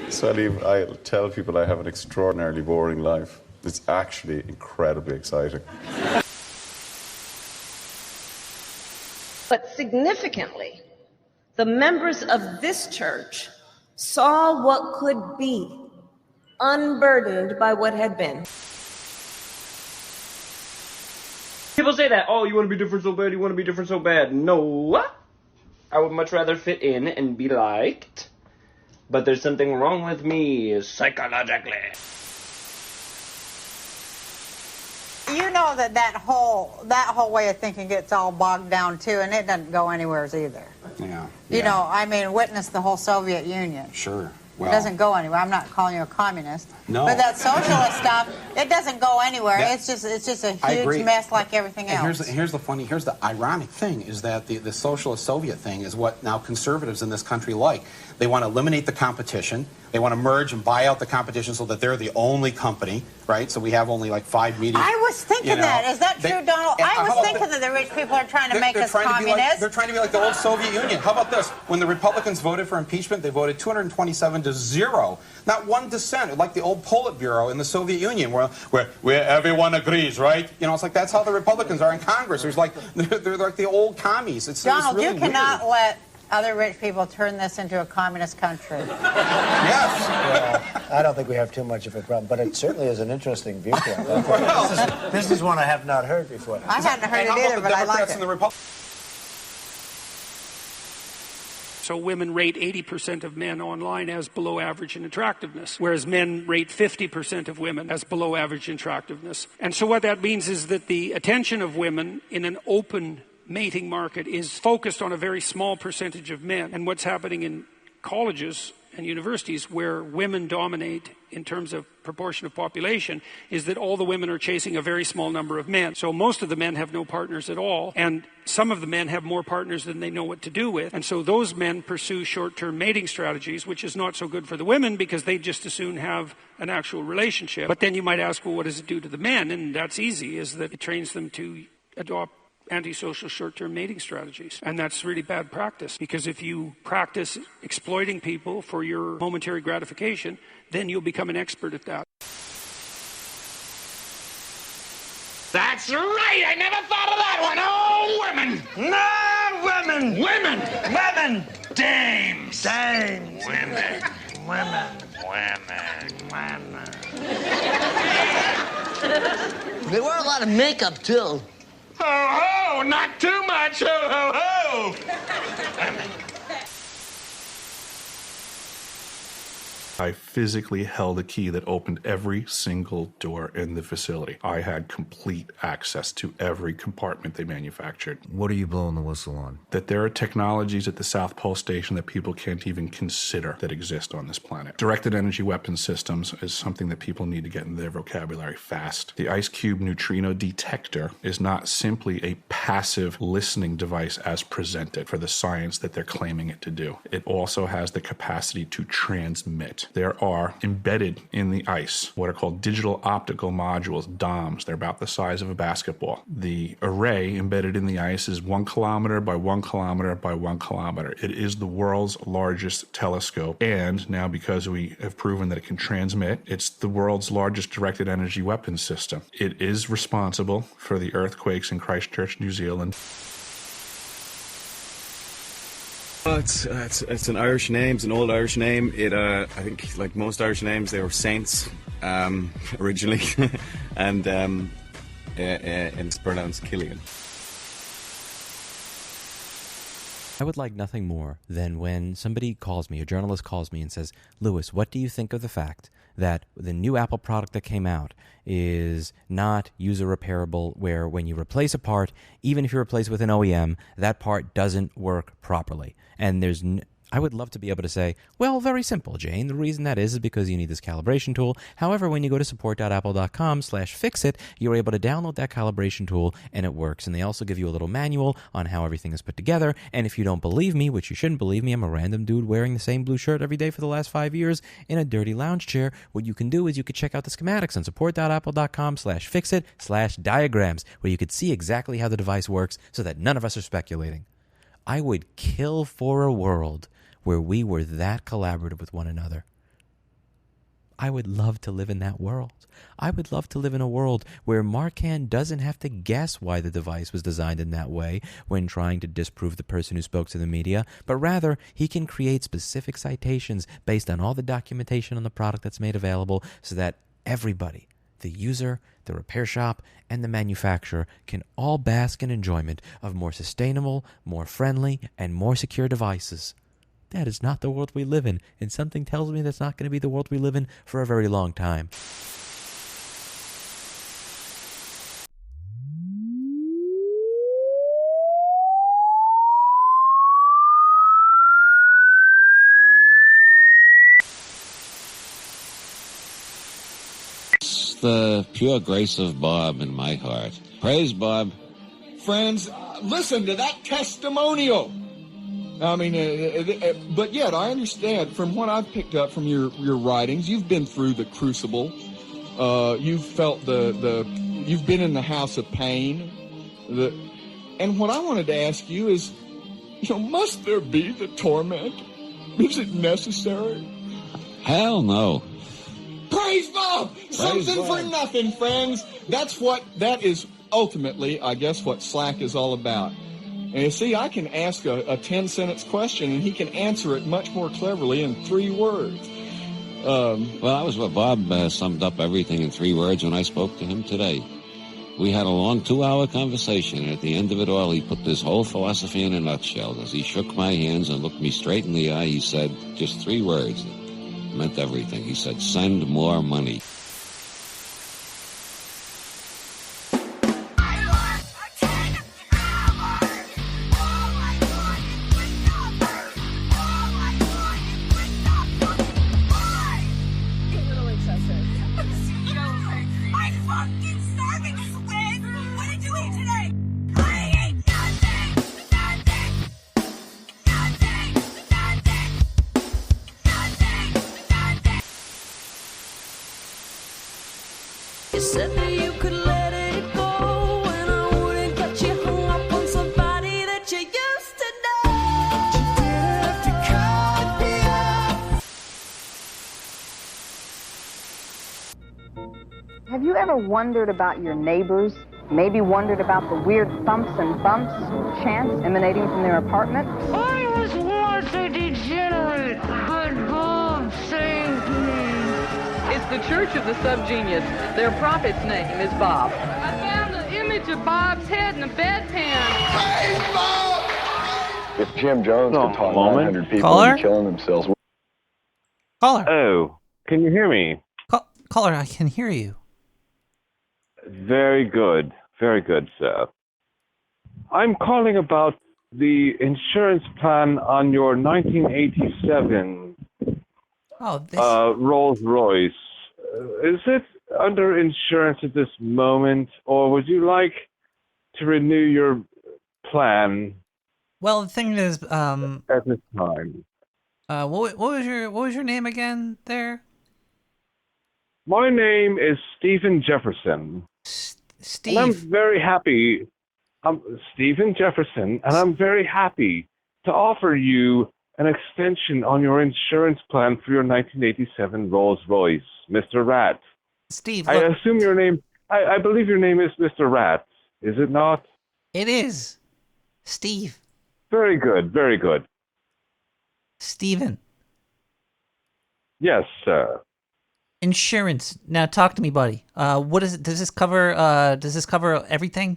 So I tell people I have an extraordinarily boring life. It's actually incredibly exciting. But significantly, the members of this church saw what could be, unburdened by what had been. People say that, oh, you want to be different so bad, you want to be different so bad. No, I would much rather fit in and be liked. But there's something wrong with me psychologically. You know that whole way of thinking gets all bogged down too, and it doesn't go anywhere either. Yeah. You know, I mean, witness the whole Soviet Union. Sure. Well, it doesn't go anywhere. I'm not calling you a communist. No. But that socialist stuff, it doesn't go anywhere. It's just a huge mess like everything else. Here's the ironic thing is that the socialist Soviet thing is what now conservatives in this country like. They want to eliminate the competition. They want to merge and buy out the competition so that they're the only company, right? So we have only like 5 media. I was thinking that. Is that true, Donald? I was thinking that the rich people are trying to make us communists. They're trying to be like the old Soviet Union. How about this? When the Republicans voted for impeachment, they voted 227 to 0. Not one dissent, like the old Politburo in the Soviet Union, where everyone agrees, right? You know, it's like that's how the Republicans are in Congress. There's like they're like the old commies. Donald, really you cannot let other rich people turn this into a communist country. Yes. Well, I don't think we have too much of a problem, but it certainly is an interesting viewpoint. This is one I have not heard before. I hadn't heard it either, but I like it. So women rate 80% of men online as below average in attractiveness, whereas men rate 50% of women as below average in attractiveness. And so what that means is that the attention of women in an open mating market is focused on a very small percentage of men. And what's happening in colleges and universities where women dominate in terms of proportion of population is that all the women are chasing a very small number of men. So most of the men have no partners at all, and some of the men have more partners than they know what to do with. And so those men pursue short-term mating strategies, which is not so good for the women because they just as soon have an actual relationship. But then you might ask, well, what does it do to the men? And that's easy, is that it trains them to adopt antisocial short-term mating strategies. And that's really bad practice, because if you practice exploiting people for your momentary gratification, then you'll become an expert at that. That's right! I never thought of that one! Oh, women! No, women! Women! Women! Dames! Dames! Women! Women! Women! They wear a lot of makeup, too. Ho, ho! Not too much! Ho, ho, ho! I physically held a key that opened every single door in the facility. I had complete access to every compartment they manufactured. What are you blowing the whistle on? That there are technologies at the South Pole Station that people can't even consider that exist on this planet. Directed energy weapon systems is something that people need to get in their vocabulary fast. The Ice Cube neutrino detector is not simply a passive listening device as presented for the science that they're claiming it to do. It also has the capacity to transmit. There are embedded in the ice what are called digital optical modules, DOMs. They're about the size of a basketball. The array embedded in the ice is 1 kilometer by 1 kilometer by 1 kilometer. It is the world's largest telescope. And now, because we have proven that it can transmit, it's the world's largest directed energy weapons system. It is responsible for the earthquakes in Christchurch, New Zealand. It's an Irish name. It's an old Irish name. I think, like most Irish names, they were saints originally, and it's pronounced Killian. I would like nothing more than when somebody calls me, a journalist calls me and says, Lewis, what do you think of the fact that the new Apple product that came out is not user repairable, where when you replace a part, even if you replace it with an OEM, that part doesn't work properly? And I would love to be able to say, well, very simple, Jane. The reason that is because you need this calibration tool. However, when you go to support.apple.com/fixit, you're able to download that calibration tool and it works. And they also give you a little manual on how everything is put together. And if you don't believe me, which you shouldn't believe me, I'm a random dude wearing the same blue shirt every day for the last 5 years in a dirty lounge chair. What you can do is you could check out the schematics on support.apple.com/fixit/diagrams, where you could see exactly how the device works so that none of us are speculating. I would kill for a world where we were that collaborative with one another. I would love to live in that world. I would love to live in a world where Marcan doesn't have to guess why the device was designed in that way when trying to disprove the person who spoke to the media, but rather he can create specific citations based on all the documentation on the product that's made available so that everybody, the user, the repair shop, and the manufacturer, can all bask in enjoyment of more sustainable, more friendly, and more secure devices. That is not the world we live in, and something tells me that's not going to be the world we live in for a very long time. It's the pure grace of Bob in my heart. Praise Bob. Friends, listen to that testimonial. I mean, but yet I understand from what I've picked up from your writings, you've been through the crucible. You've felt you've been in the house of pain. And what I wanted to ask you is, must there be the torment? Is it necessary? Hell no. Praise Bob! Something for nothing, friends. That is ultimately, I guess, what Slack is all about. And you see, I can ask a 10-sentence question, and he can answer it much more cleverly in 3 words. Well, that was what Bob summed up everything in 3 words when I spoke to him today. We had a long 2-hour conversation, and at the end of it all, he put this whole philosophy in a nutshell. As he shook my hands and looked me straight in the eye, he said just 3 words that meant everything. He said, send more money. fucking starving, Squid! What did you eat today? I ate nothing! Nothing! Nothing! Nothing! Nothing! Nothing! You said that you could let it go, and I wouldn't got you hung up on somebody that you used to know. You didn't have to cut me off. Have you ever wondered about your neighbors? Maybe wondered about the weird thumps and bumps, chants emanating from their apartment? I was once a degenerate, but God saved me. It's the Church of the Subgenius. Their prophet's name is Bob. I found the image of Bob's head in a bedpan. If Jim Jones could talk 900 people Caller? into killing themselves. Caller. Oh, can you hear me? Caller, I can hear you. Very good, sir. I'm calling about the insurance plan on your 1987 Rolls Royce. Is it under insurance at this moment, or would you like to renew your plan? Well, the thing is, at this time. what was your name again there? My name is Stephen Jefferson. Steve. And I'm very happy. I'm Stephen Jefferson, and I'm very happy to offer you an extension on your insurance plan for your 1987 Rolls Royce, Mr. Rat. Steve, I assume your name. I believe your name is Mr. Rat. Is it not? It is. Steve. Very good. Very good. Steven. Yes, sir. Insurance. Now talk to me, buddy. What is it? Does this cover everything?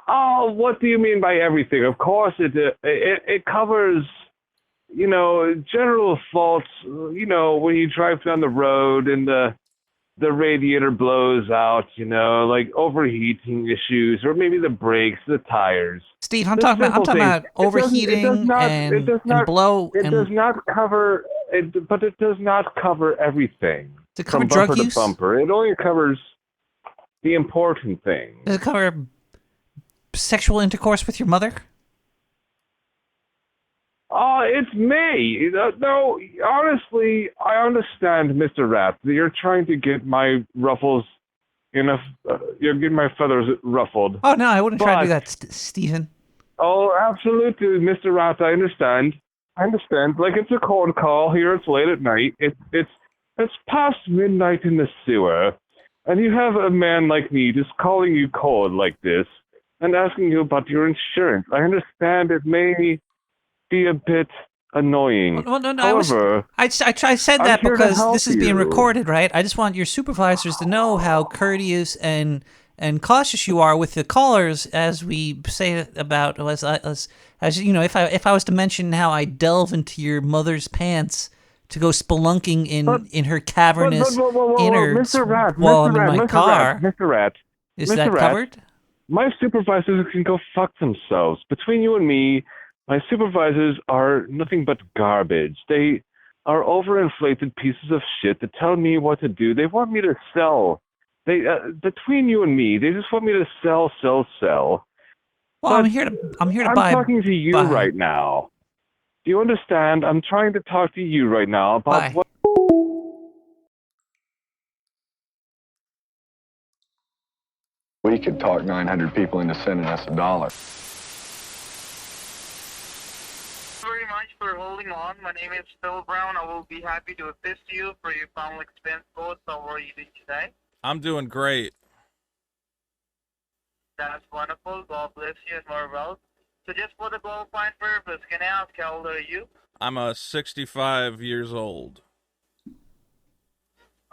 Oh, what do you mean by everything? Of course, it covers, general faults. When you drive down the road and the radiator blows out. Like overheating issues, or maybe the brakes, the tires. Steve, I'm talking about overheating and blow. It does not cover. But it does not cover everything. Does it cover from drug bumper use? to bumper. It only covers the important things. Does it cover sexual intercourse with your mother? It may. No, honestly, I understand, Mr. Rat, that you're trying to get my ruffles you're getting my feathers ruffled. Oh, no, I wouldn't try to do that, Stephen. Oh, absolutely, Mr. Rat, I understand. Like, it's a cold call here. It's late at night. It's past midnight in the sewer, and you have a man like me just calling you cold like this and asking you about your insurance. I understand it may be a bit annoying. Well, no, however, I said that because this is being recorded, right? I just want your supervisors to know how courteous and cautious you are with the callers, as we say about as you know. If I was to mention how I delve into your mother's pants to go spelunking in her cavernous innards while I'm in my car, Mr. Rat, is that covered? My supervisors can go fuck themselves. Between you and me, my supervisors are nothing but garbage. They are overinflated pieces of shit that tell me what to do. They want me to sell. Between you and me, they just want me to sell. Well, but I'm here to buy. I'm talking to you right now. Do you understand? I'm trying to talk to you right now about what. We could talk 900 people into sending us $1. Very much for holding on. My name is Phil Brown. I will be happy to assist you for your final expense costs. How are you doing today? I'm doing great. That's wonderful. God bless you and more wealth. So just for the qualifying purpose, can I ask how old are you? I'm 65 years old.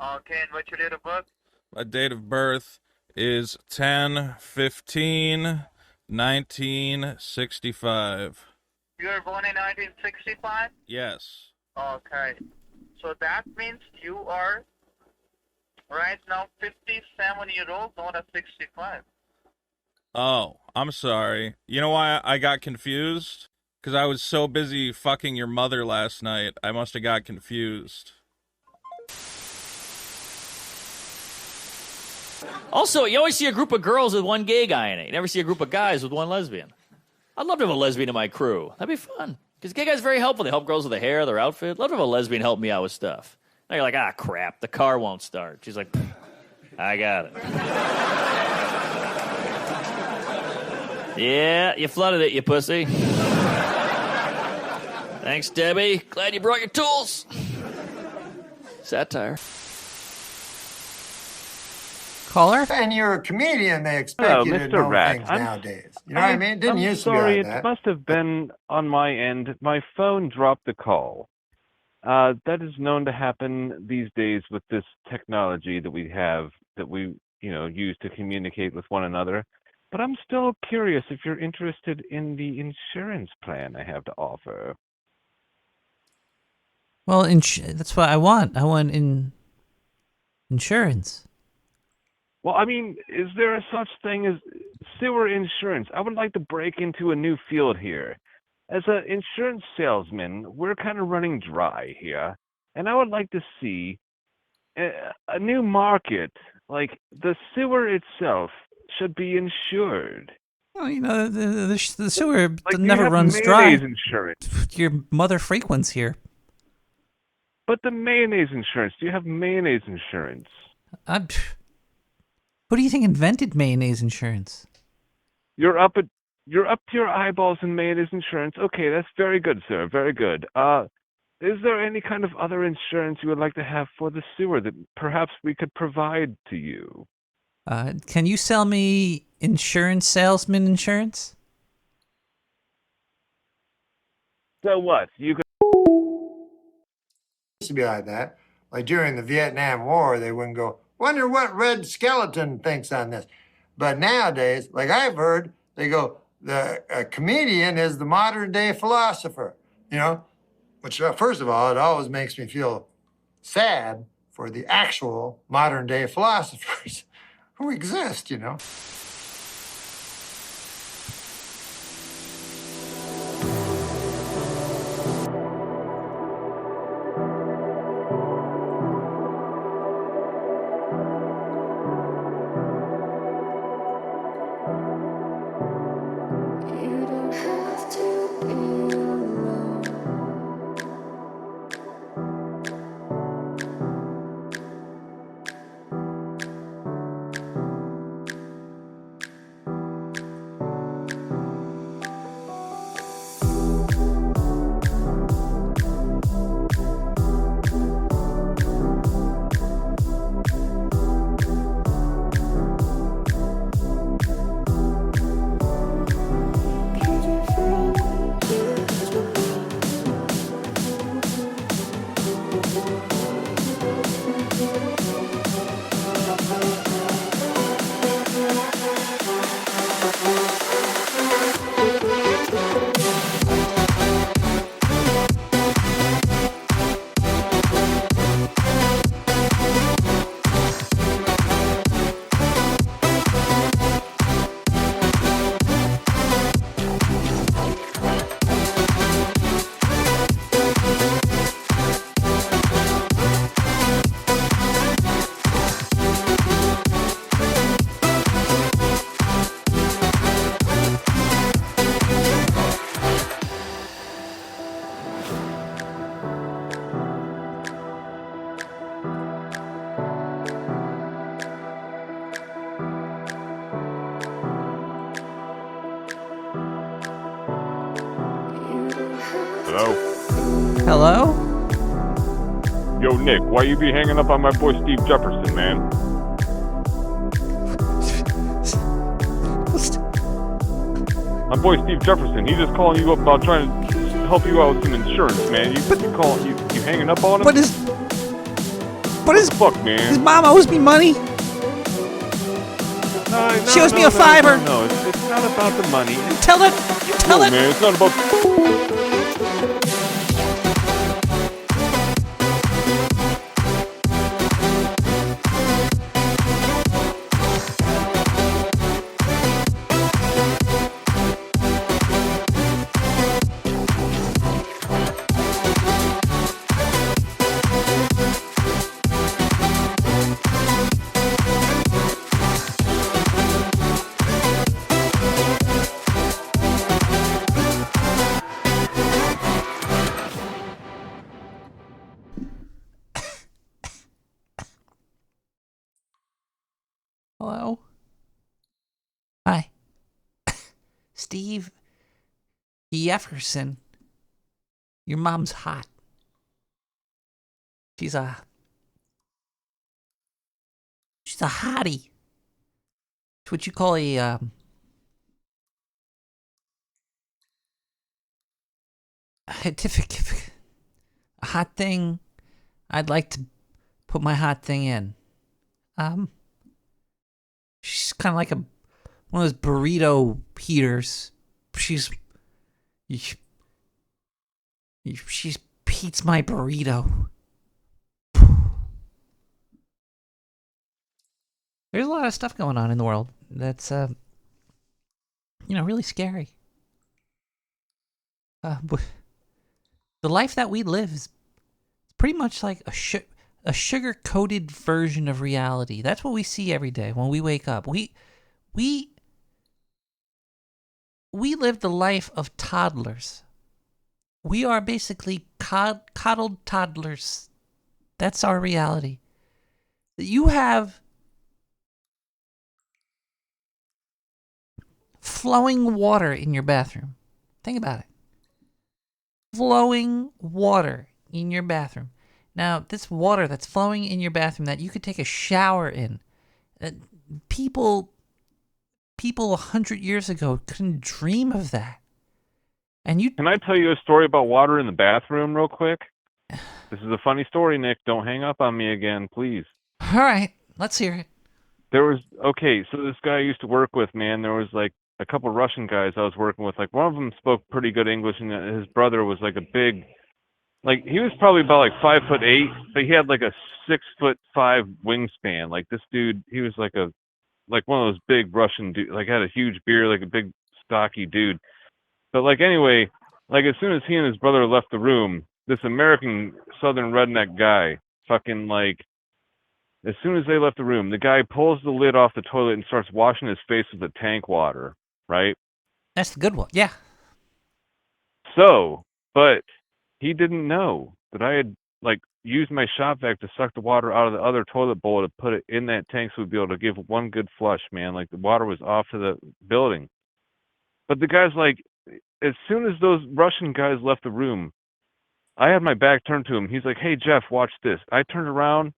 Okay, and what's your date of birth? My date of birth is 10/15/1965. You were born in 1965? Yes. Okay. So that means you are right now 57-year-old, not a 65. Oh, I'm sorry. You know why I got confused? Because I was so busy fucking your mother last night, I must have got confused. Also, you always see a group of girls with one gay guy in it. You never see a group of guys with one lesbian. I'd love to have a lesbian in my crew. That'd be fun. Because gay guys are very helpful. They help girls with their hair, their outfit. I'd love to have a lesbian help me out with stuff. Now you're like, ah, crap, the car won't start. She's like, I got it. Yeah, you flooded it, you pussy. Thanks, Debbie. Glad you brought your tools. Satire. Caller? And you're a comedian, they expect Hello, you to Mr. know Rat. things nowadays. You know what I mean? It didn't I'm used to be sorry, like that. it must have been on my end. My phone dropped the call. That is known to happen these days with this technology that we have, that we, use to communicate with one another. But I'm still curious if you're interested in the insurance plan I have to offer. Well, that's what I want. I want insurance. Well, I mean, is there a such thing as sewer insurance? I would like to break into a new field here. As an insurance salesman, we're kind of running dry here, and I would like to see a new market. Like, the sewer itself should be insured. Well, the sewer Like, never you have runs dry. mayonnaise insurance. Your mother frequents here. But the mayonnaise insurance, do you have mayonnaise insurance? Who do you think invented mayonnaise insurance? You're up to your eyeballs in mayonnaise insurance. Okay, that's very good, sir. Very good. Is there any kind of other insurance you would like to have for the sewer that perhaps we could provide to you? Can you sell me insurance salesman insurance? So what? You could Used to be like that. Like during the Vietnam War, they wouldn't go, wonder what Red Skeleton thinks on this. But nowadays, like I've heard, they go, the comedian is the modern day philosopher, which first of all, it always makes me feel sad for the actual modern day philosophers who exist, Hello? Hello? Yo, Nick, why you be hanging up on my boy Steve Jefferson, man? My boy Steve Jefferson, he just calling you up about trying to help you out with some insurance, man. You hanging up on him? What is fuck, man? His mom owes me money. No, She owes me a $5. No, it's not about the money. Tell it. No, man, it's not about. Hello? Hi. Steve Jefferson. Your mom's hot. She's a hottie. It's what you call a hot thing. I'd like to put my hot thing in. She's kind of like one of those burrito heaters. She's heats my burrito. There's a lot of stuff going on in the world that's really scary. The life that we live is pretty much like a sugar-coated version of reality. That's what we see every day when we wake up. We live the life of toddlers. We are basically coddled toddlers. That's our reality. You have flowing water in your bathroom. Think about it. Flowing water in your bathroom. Now, this water that's flowing in your bathroom that you could take a shower in, people 100 years ago couldn't dream of that. And Can I tell you a story about water in the bathroom real quick? This is a funny story, Nick. Don't hang up on me again, please. All right, let's hear it. So this guy I used to work with, man, there was like a couple Russian guys I was working with. Like one of them spoke pretty good English, and his brother was like a big, like he was probably about like 5'8", but he had like a 6'5" wingspan. Like this dude, he was like one of those big Russian dude, like had a huge beard, like a big stocky dude. But like anyway, like as soon as he and his brother left the room, this American Southern redneck guy, fucking like, as soon as they left the room, the guy pulls the lid off the toilet and starts washing his face with the tank water, right? That's the good one, yeah. So, but he didn't know that I had like used my shop vac to suck the water out of the other toilet bowl to put it in that tank so we'd be able to give one good flush, man. Like the water was off to the building. But the guy's like, as soon as those Russian guys left the room, I had my back turned to him. He's like, "Hey, Jeff, watch this." I turned around,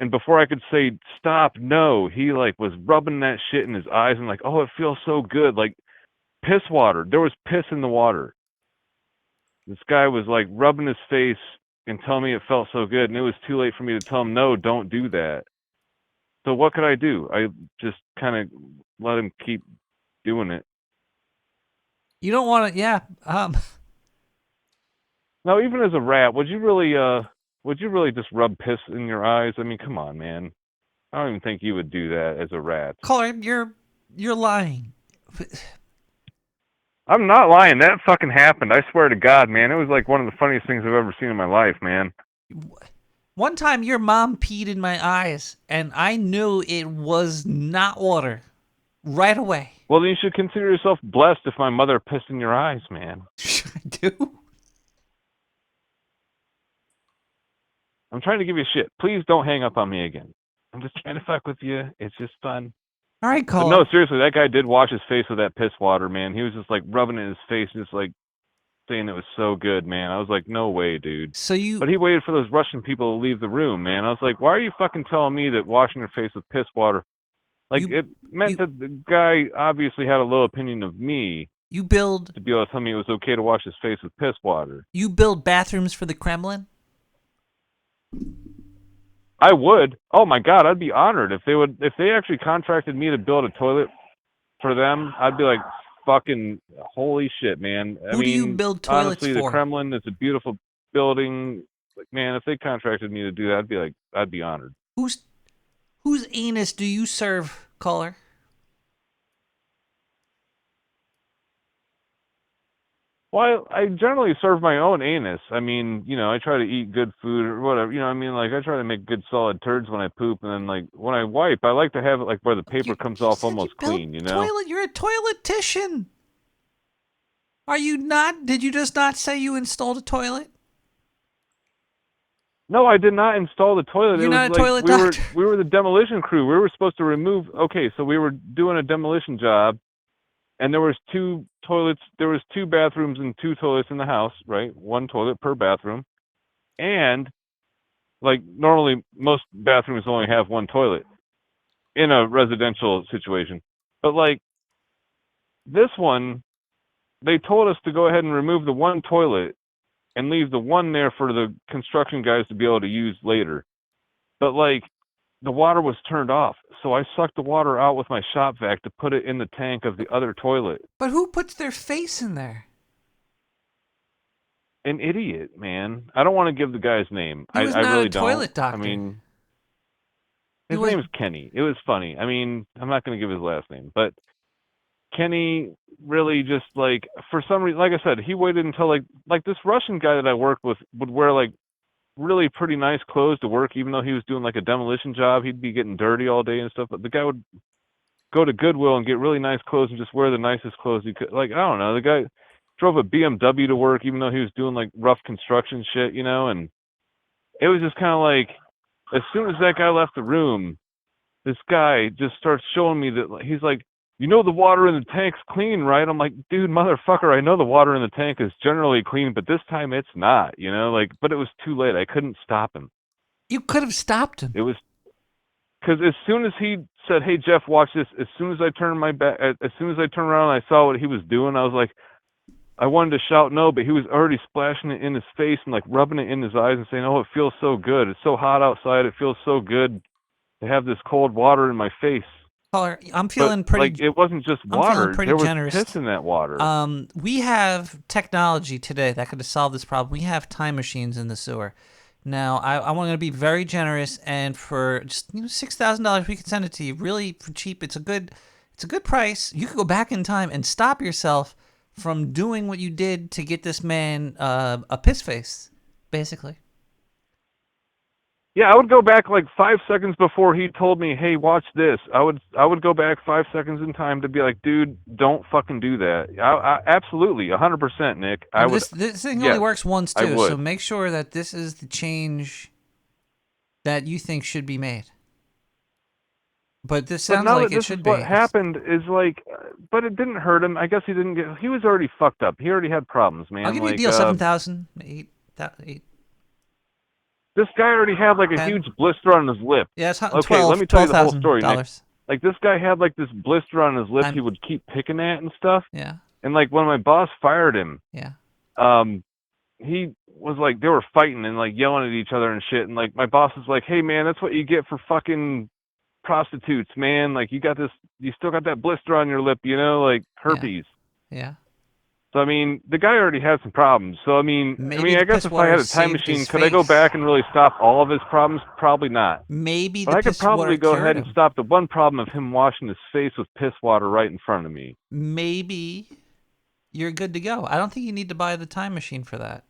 and before I could say, "Stop, no," he like was rubbing that shit in his eyes and like, "Oh, it feels so good." Like piss water. There was piss in the water. This guy was like rubbing his face and telling me it felt so good, and it was too late for me to tell him, "No, don't do that." So what could I do? I just kind of let him keep doing it. You don't want to, yeah. Now, even as a rat, would you really just rub piss in your eyes? I mean, come on, man. I don't even think you would do that as a rat. Caller, you're lying. I'm not lying. That fucking happened. I swear to God, man. It was like one of the funniest things I've ever seen in my life, man. One time your mom peed in my eyes, and I knew it was not water right away. Well, then you should consider yourself blessed if my mother pissed in your eyes, man. I do. I'm trying to give you shit. Please don't hang up on me again. I'm just trying to fuck with you. It's just fun. All right, But caller. no, seriously, that guy did wash his face with that piss water, man. He was just like rubbing it in his face, just like saying it was so good, man. I was like, no way, dude. But he waited for those Russian people to leave the room, man. I was like, why are you fucking telling me that washing your face with piss water? Like, it meant that the guy obviously had a low opinion of me. You build... To be able to tell me it was okay to wash his face with piss water. You build bathrooms for the Kremlin? I would. Oh my God, I'd be honored if they actually contracted me to build a toilet for them. I'd be like, fucking holy shit, man. Who do you build toilets honestly, for? the Kremlin is a beautiful building. Like, man, if they contracted me to do that, I'd be honored. Whose anus do you serve, caller? Well, I generally serve my own anus. I mean, I try to eat good food or whatever. I mean, like, I try to make good solid turds when I poop, and then, like, when I wipe, I like to have it, like, where the paper comes off almost clean, Toilet, you're a toiletician. Are you not? Did you just not say you installed a toilet? No, I did not install the toilet. You're it not was a like toilet doctor. we were the demolition crew. We were supposed to remove. Okay, so we were doing a demolition job, and there was 2 toilets. There was 2 bathrooms and 2 toilets in the house. Right, 1 toilet per bathroom, and like normally most bathrooms only have 1 toilet in a residential situation, but like this one, they told us to go ahead and remove the 1 toilet and leave the 1 there for the construction guys to be able to use later. But like the water was turned off, so I sucked the water out with my shop vac to put it in the tank of the other toilet. But who puts their face in there? An idiot, man. I don't want to give the guy's name. He was I not really a toilet don't. doctor. I mean, He his was- name is Kenny. It was funny. I mean, I'm not going to give his last name, but Kenny really just like for some reason, like I said, he waited until like this Russian guy that I worked with would wear like really pretty nice clothes to work, even though he was doing like a demolition job. He'd be getting dirty all day and stuff. But the guy would go to Goodwill and get really nice clothes and just wear the nicest clothes he could. Like I don't know, the guy drove a BMW to work, even though he was doing like rough construction shit, you know. And it was just kind of like as soon as that guy left the room, this guy just starts showing me that he's like, you know, the water in the tank's clean, right? I'm like, dude, motherfucker, I know the water in the tank is generally clean, but this time it's not, you know, like, but it was too late. I couldn't stop him. You could have stopped him. It was because as soon as he said, hey, Jeff, watch this, as soon as I turned my back, as soon as I turned around and I saw what he was doing, I was like, I wanted to shout no, but he was already splashing it in his face and like rubbing it in his eyes and saying, oh, it feels so good. It's so hot outside. It feels so good to have this cold water in my face. Caller, I'm feeling But, pretty. like, it wasn't just I'm water. feeling pretty There was generous. piss in that water. We have technology today that could have solved this problem. We have time machines in the sewer. Now, I want to be very generous, and for just $6,000, we could send it to you really for cheap. It's a good price. You could go back in time and stop yourself from doing what you did to get this man a piss face, basically. Yeah, I would go back like 5 seconds before he told me, hey, watch this. I would go back 5 seconds in time to be like, dude, don't fucking do that. I absolutely, 100%, Nick. I would. This thing yes, only works once, I too, would. so make sure that this is the change that you think should be made. But this sounds now like that it this should is be. what happened is like, but it didn't hurt him. I guess he didn't get. He was already fucked up. He already had problems, man. I'll give you like, a deal, 7,000, 8,000. This guy already had like a 10. huge blister on his lip. Yeah, it's okay. 12, Let me tell you the whole story, Nick. $12,000. Like this guy had like this blister on his lip. He would keep picking at and stuff. Yeah. And like when my boss fired him, Yeah. he was like they were fighting and like yelling at each other and shit. And like my boss was like, "Hey man, that's what you get for fucking prostitutes, man. Like you still got that blister on your lip, you know, like herpes." Yeah. So I mean, the guy already had some problems. So I mean, I guess if I had a time machine, could I go back and really stop all of his problems? Probably not. Maybe but I could probably go ahead and stop the one problem of him washing his face with piss water right in front of me. Maybe you're good to go. I don't think you need to buy the time machine for that.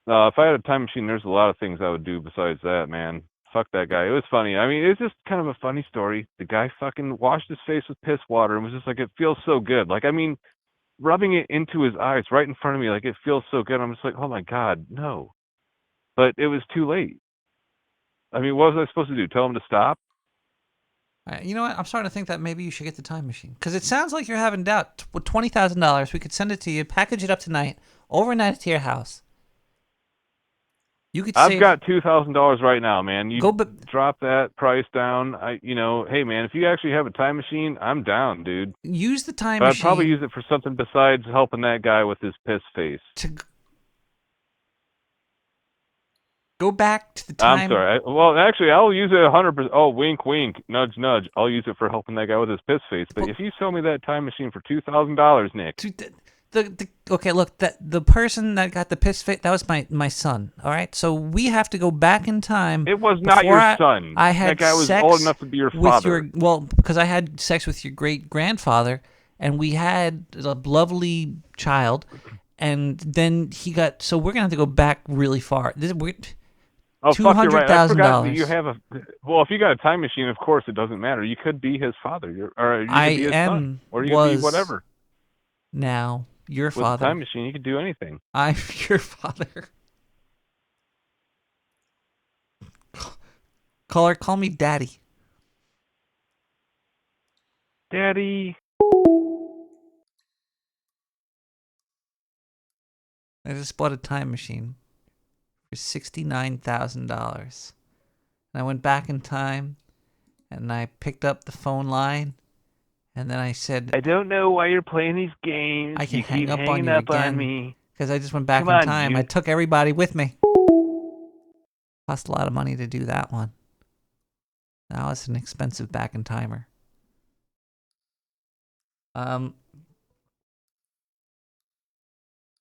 If I had a time machine, there's a lot of things I would do besides that, man. Fuck that guy. It was funny. I mean, it's just kind of a funny story. The guy fucking washed his face with piss water and was just like, it feels so good. Like, I mean, rubbing it into his eyes right in front of me, like, it feels so good. I'm just like, oh my God, no. But it was too late. I mean, what was I supposed to do? Tell him to stop? You know what? I'm starting to think that maybe you should get the time machine. Because it sounds like you're having doubt. With $20,000, we could send it to you, package it up tonight, overnight it to your house. You could I've save... got $2,000 right now, man. You Go drop that price down. Hey man, if you actually have a time machine, I'm down, dude. Use the time but machine. I'd probably use it for something besides helping that guy with his piss face. Go back to the time. I'm sorry. Well, actually, I'll use it 100%. Oh, wink, wink, nudge, nudge. I'll use it for helping that guy with his piss face. But if you sell me that time machine for $2,000, Nick. Okay, look, the person that got the piss face, that was my son. All right, so we have to go back in time. It was not your son. I had that guy was sex old enough to be your father. Because I had sex with your great grandfather, and we had a lovely child, and then he got. So we're gonna have to go back really far. Oh, fuck, you're right. I forgot that $200,000. you have a. Well, if you got a time machine, of course it doesn't matter. You could be his father, or you could be his son, or you could be whatever. Now, your father. With a time machine, you could do anything. I'm your father. You're the time machine. You could do anything. I'm your father. With a time machine, you could do anything. I'm your father. Caller, call me Daddy. Daddy. I just bought a time machine for $69,000. And I went back in time, and I picked up the phone line, and then I said, I don't know why you're playing these games. I can you hang keep up on hanging you up on again. me. Because I just went back Come in on, time. I Juice. took everybody with me. Cost a lot of money to do that one. Now it's an expensive back in timer. We're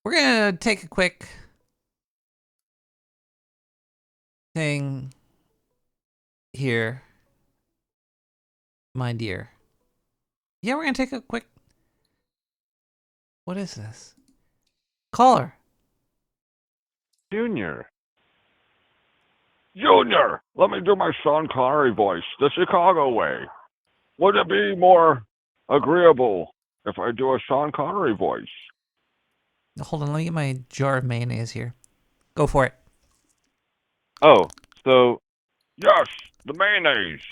gonna take a quick thing here, my dear. Yeah, we're gonna take a quick. What is this? Caller. Junior. Junior, let me do my Sean Connery voice, the Chicago way. Would it be more agreeable if I do a Sean Connery voice? Hold on, let me get my jar of mayonnaise here. Go for it. Oh, so Yes, the mayonnaise.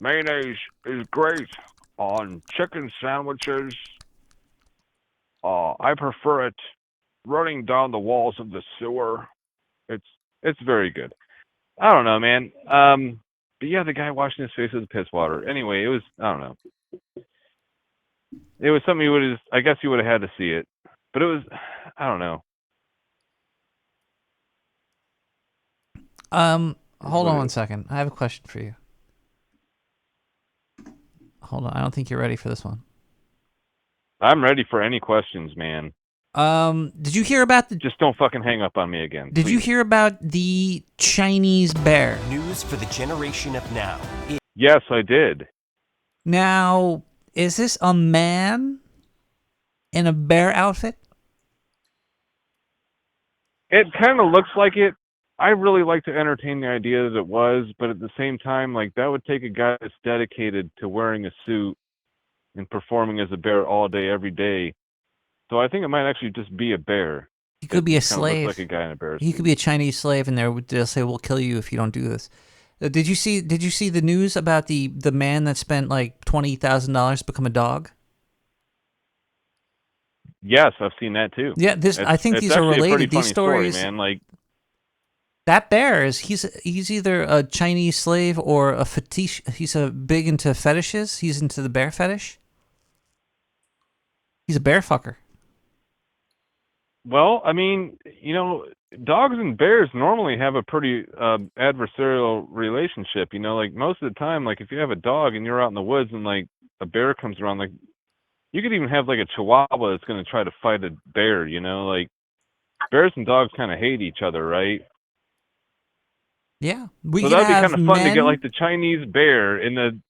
Mayonnaise is great on chicken sandwiches. I prefer it running down the walls of the sewer. it's very good. I don't know, man. But yeah, the guy washing his face with piss water. Anyway, it was, I don't know. It was something you would have, I guess you would have had to see it. But it was, I don't know. Hold on one second. I have a question for you. Hold on. I don't think you're ready for this one. I'm ready for any questions, man. Did you hear about the... Just don't fucking hang up on me again. Did you hear about the Chinese bear? News for the generation of now. Yes, I did. Now, is this a man in a bear outfit? It kind of looks like it. I really like to entertain the idea that it was, but at the same time, like, that would take a guy that's dedicated to wearing a suit and performing as a bear all day, every day. So I think it might actually just be a bear. He could be a Kinda slave. looks like a guy in a bear He suit. could be a Chinese slave, and they'll say, "We'll kill you if you don't do this." Did you see the news about the man that spent like $20,000 to become a dog? Yes, I've seen that too. Yeah, I think these are actually a related. pretty These funny story, stories, man. Like, that bear he's either a Chinese slave or a fetish. He's big into fetishes. He's into the bear fetish. He's a bear fucker. well, I mean, you know, dogs and bears normally have a pretty adversarial relationship. You know, like most of the time, like if you have a dog and you're out in the woods and like a bear comes around, like you could even have like a Chihuahua that's going to try to fight a bear. You know, like bears and dogs kind of hate each other, right? Yeah, So that'd be kind of fun to get like the Chinese bear in the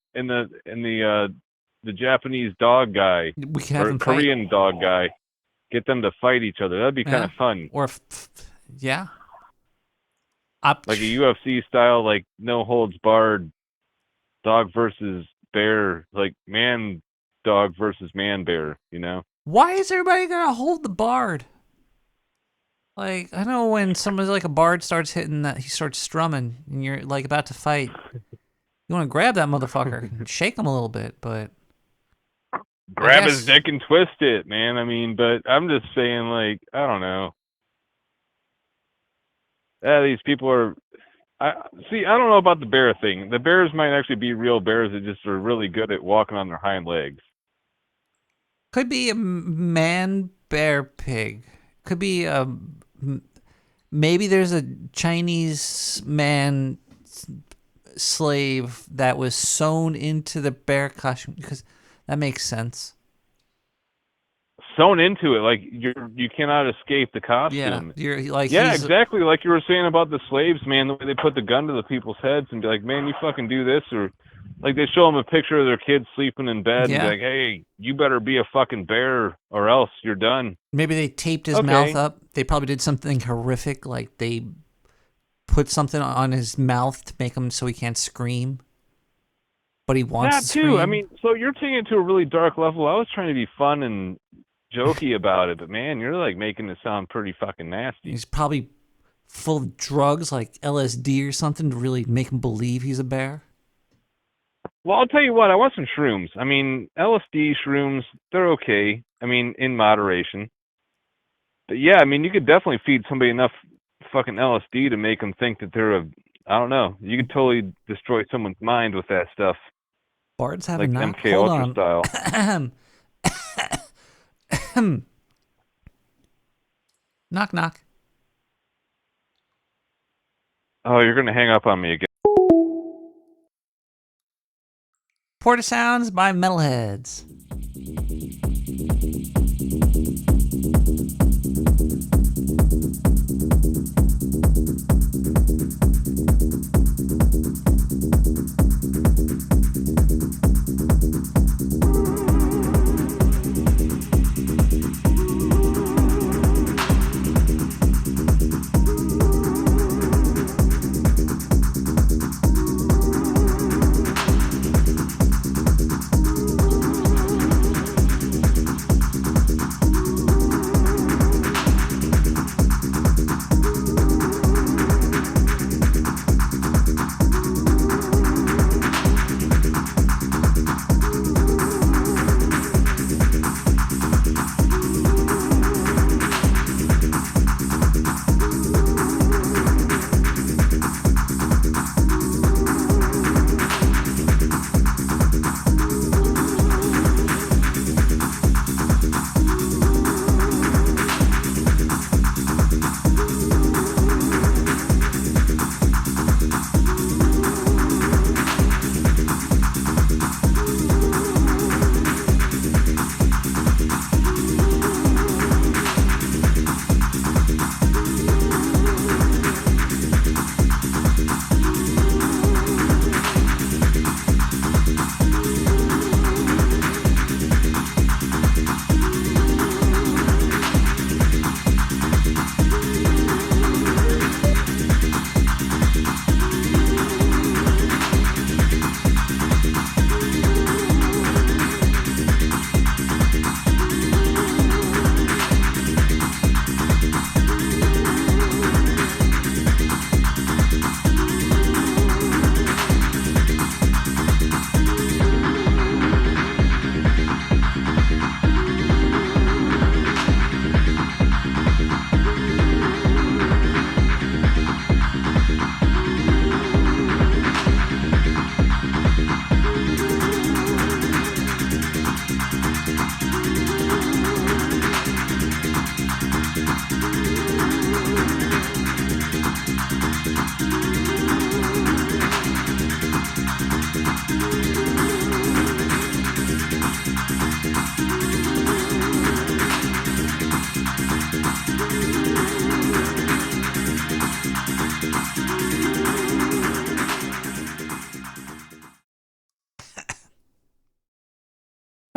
Japanese dog guy We could have or them fight. Korean dog guy. Get them to fight each other. That'd be kind of fun. Or, yeah. Like a UFC style, like no holds barred, dog versus bear, like man dog versus man bear. You know? Why is everybody gonna hold the bard? Like, I know when somebody like a bard starts hitting that, he starts strumming, and you're like about to fight. You want to grab that motherfucker, and shake him a little bit, but Grab his dick and twist it, man. I mean, but I'm just saying, like, I don't know. These people are. I don't know about the bear thing. The bears might actually be real bears that just are really good at walking on their hind legs. could be a man bear pig. Could be a maybe there's a Chinese man slave that was sewn into the bear costume, because that makes sense. Sewn into it, like you cannot escape the costume. You're like, yeah, he's- exactly, like you were saying about the slaves, man. The way they put the gun to the people's heads and be like, "Man, you fucking do this," or like they show them a picture of their kids sleeping in bed and Yeah. be like, "Hey, you better be a fucking bear or else you're done." Maybe they taped his Okay. mouth up. They probably did something horrific, like they put something on his mouth to make him so he can't scream. But he wants That to too. scream. I mean, so you're taking it to a really dark level. I was trying to be fun and jokey about it, but man, you're like making it sound pretty fucking nasty. He's probably full of drugs like LSD or something to really make him believe he's a bear? Well, I'll tell you what, I want some shrooms. I mean, LSD shrooms, they're okay. I mean, in moderation. But yeah, I mean, you could definitely feed somebody enough fucking LSD to make them think that they're a, I don't know. You could totally destroy someone's mind with that stuff. Bard's Like having knock. MK Hold Ultra on. style. Knock, knock. Oh, you're going to hang up on me again. Porta Sounds by Metalheads.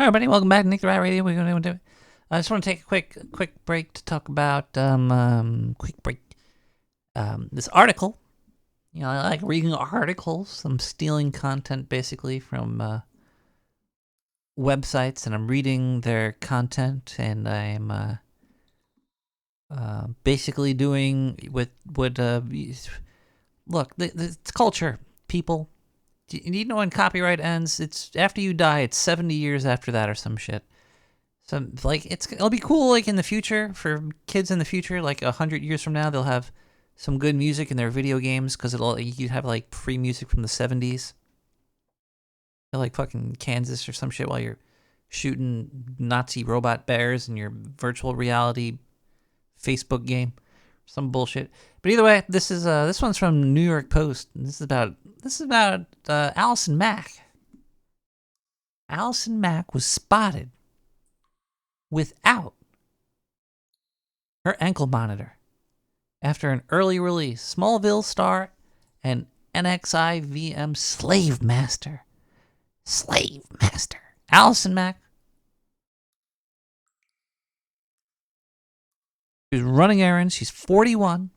Hi, everybody. Welcome back to Nick the Rat Radio. We're going to do. I just want to take a quick break to talk about this article. You know, I like reading articles. I'm stealing content basically from websites, and I'm reading their content, and I'm basically doing what look. It's culture, people. You know when copyright ends? It's after you die. It's 70 years after that or some shit. So like it'll be cool like in the future for kids in the future, like 100 years from now, they'll have some good music in their video games because you have like free music from the 70s. They're like fucking Kansas or some shit while you're shooting Nazi robot bears in your virtual reality Facebook game. Some bullshit. But either way, this one's from New York Post. And this is about Allison Mack. Allison Mack was spotted without her ankle monitor after an early release. Smallville star and NXI VM slave master. Allison Mack. She was running errands. She's 41.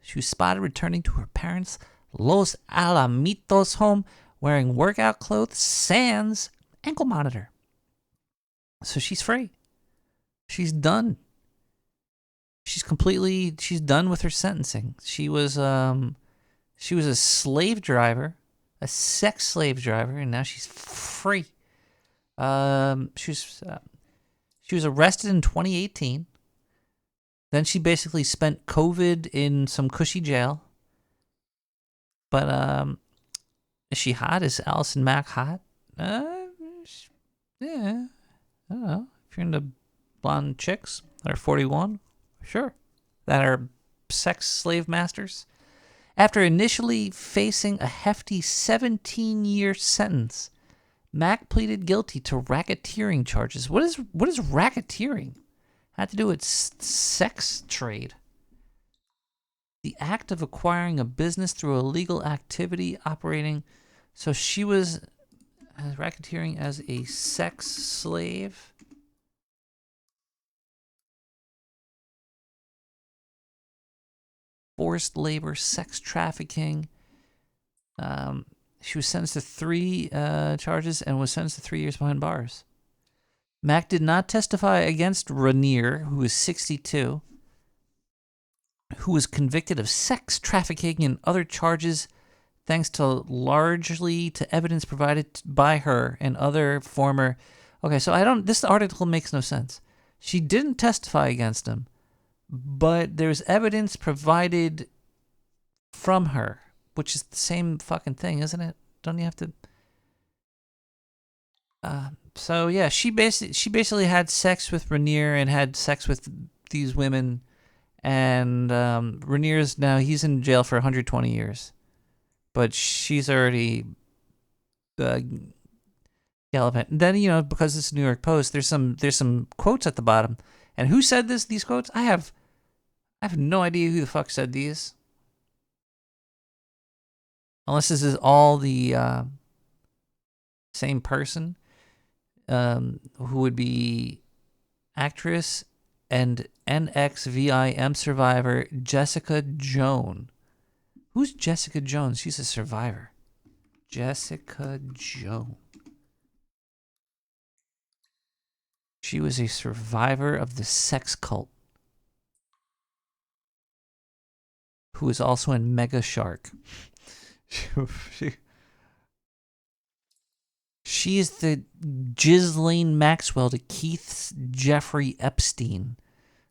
She was spotted returning to her parents' Los Alamitos home wearing workout clothes sans ankle monitor. So she's free. She's done. she's done with her sentencing. She was a slave driver, a sex slave driver, and now she's free. She was arrested in 2018. Then she basically spent COVID in some cushy jail. But is she hot? Is Allison Mack hot? Yeah, I don't know. If you're into blonde chicks that are 41, sure, that are sex slave masters. After initially facing a hefty 17-year sentence, Mack pleaded guilty to racketeering charges. What is racketeering? Had to do with sex trade. The act of acquiring a business through illegal activity operating. So she was racketeering as a sex slave. Forced labor, sex trafficking. She was sentenced to 3 charges and was sentenced to 3 years behind bars. Mack did not testify against Rainier, who was 62, who was convicted of sex trafficking and other charges thanks largely to evidence provided by her and other former... Okay, so this article makes no sense. She didn't testify against him, but there's evidence provided from her, which is the same fucking thing, isn't it? Don't you have to... So yeah, she basically had sex with Rainier and had sex with these women, and Rainier's now he's in jail for 120 years, but she's already galloping. Then because it's New York Post, there's some quotes at the bottom, and who said these quotes? I have no idea who the fuck said these, unless this is all the same person. Who would be actress and NXVIM survivor Jessica Jones. Who's Jessica Jones? She's a survivor. Jessica Jones. She was a survivor of the sex cult, who was also in Mega Shark. She is the Ghislaine Maxwell to Keith's Jeffrey Epstein,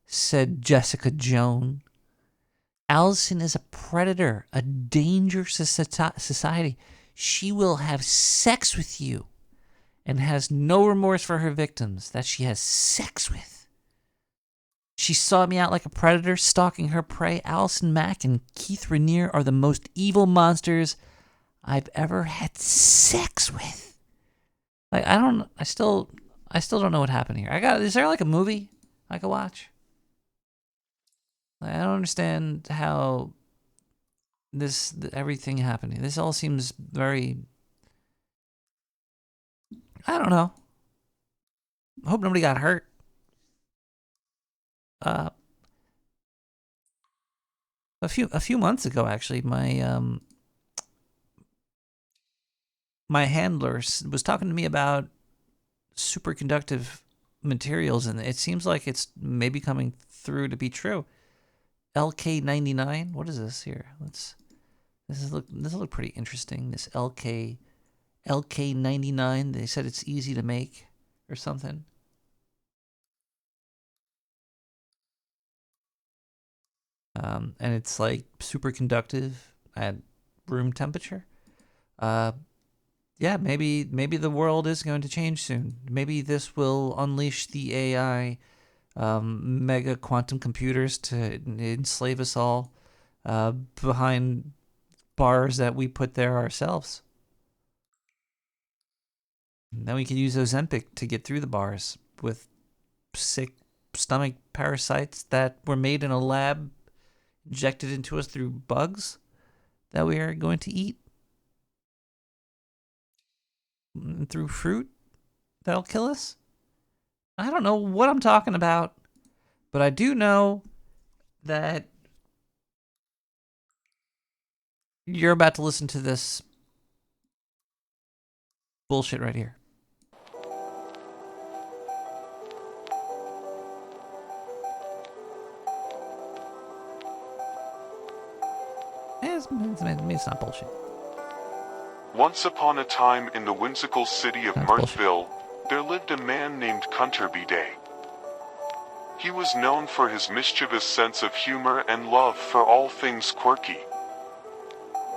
said Jessica Jones. Allison is a predator, a danger to society. She will have sex with you and has no remorse for her victims that she has sex with. She sought me out like a predator, stalking her prey. Allison Mack and Keith Rainier are the most evil monsters I've ever had sex with. Like, I still don't know what happened here. Is there like a movie I could watch? Like, I don't understand how everything happening. This all seems very, I don't know. I hope nobody got hurt. A few months ago, actually, my handler was talking to me about superconductive materials, and it seems like it's maybe coming through to be true. LK99. What is this here? This will look pretty interesting. This LK99. They said it's easy to make or something. And it's like superconductive at room temperature. Yeah, maybe the world is going to change soon. Maybe this will unleash the AI mega quantum computers to enslave us all behind bars that we put there ourselves. And then we can use Ozempic to get through the bars with sick stomach parasites that were made in a lab, injected into us through bugs that we are going to eat. Through fruit that'll kill us. I don't know what I'm talking about, but I do know that you're about to listen to this bullshit right here. It's not bullshit. Once upon a time in the whimsical city of Mirthville, there lived a man named Cunter Bidet. He was known for his mischievous sense of humor and love for all things quirky.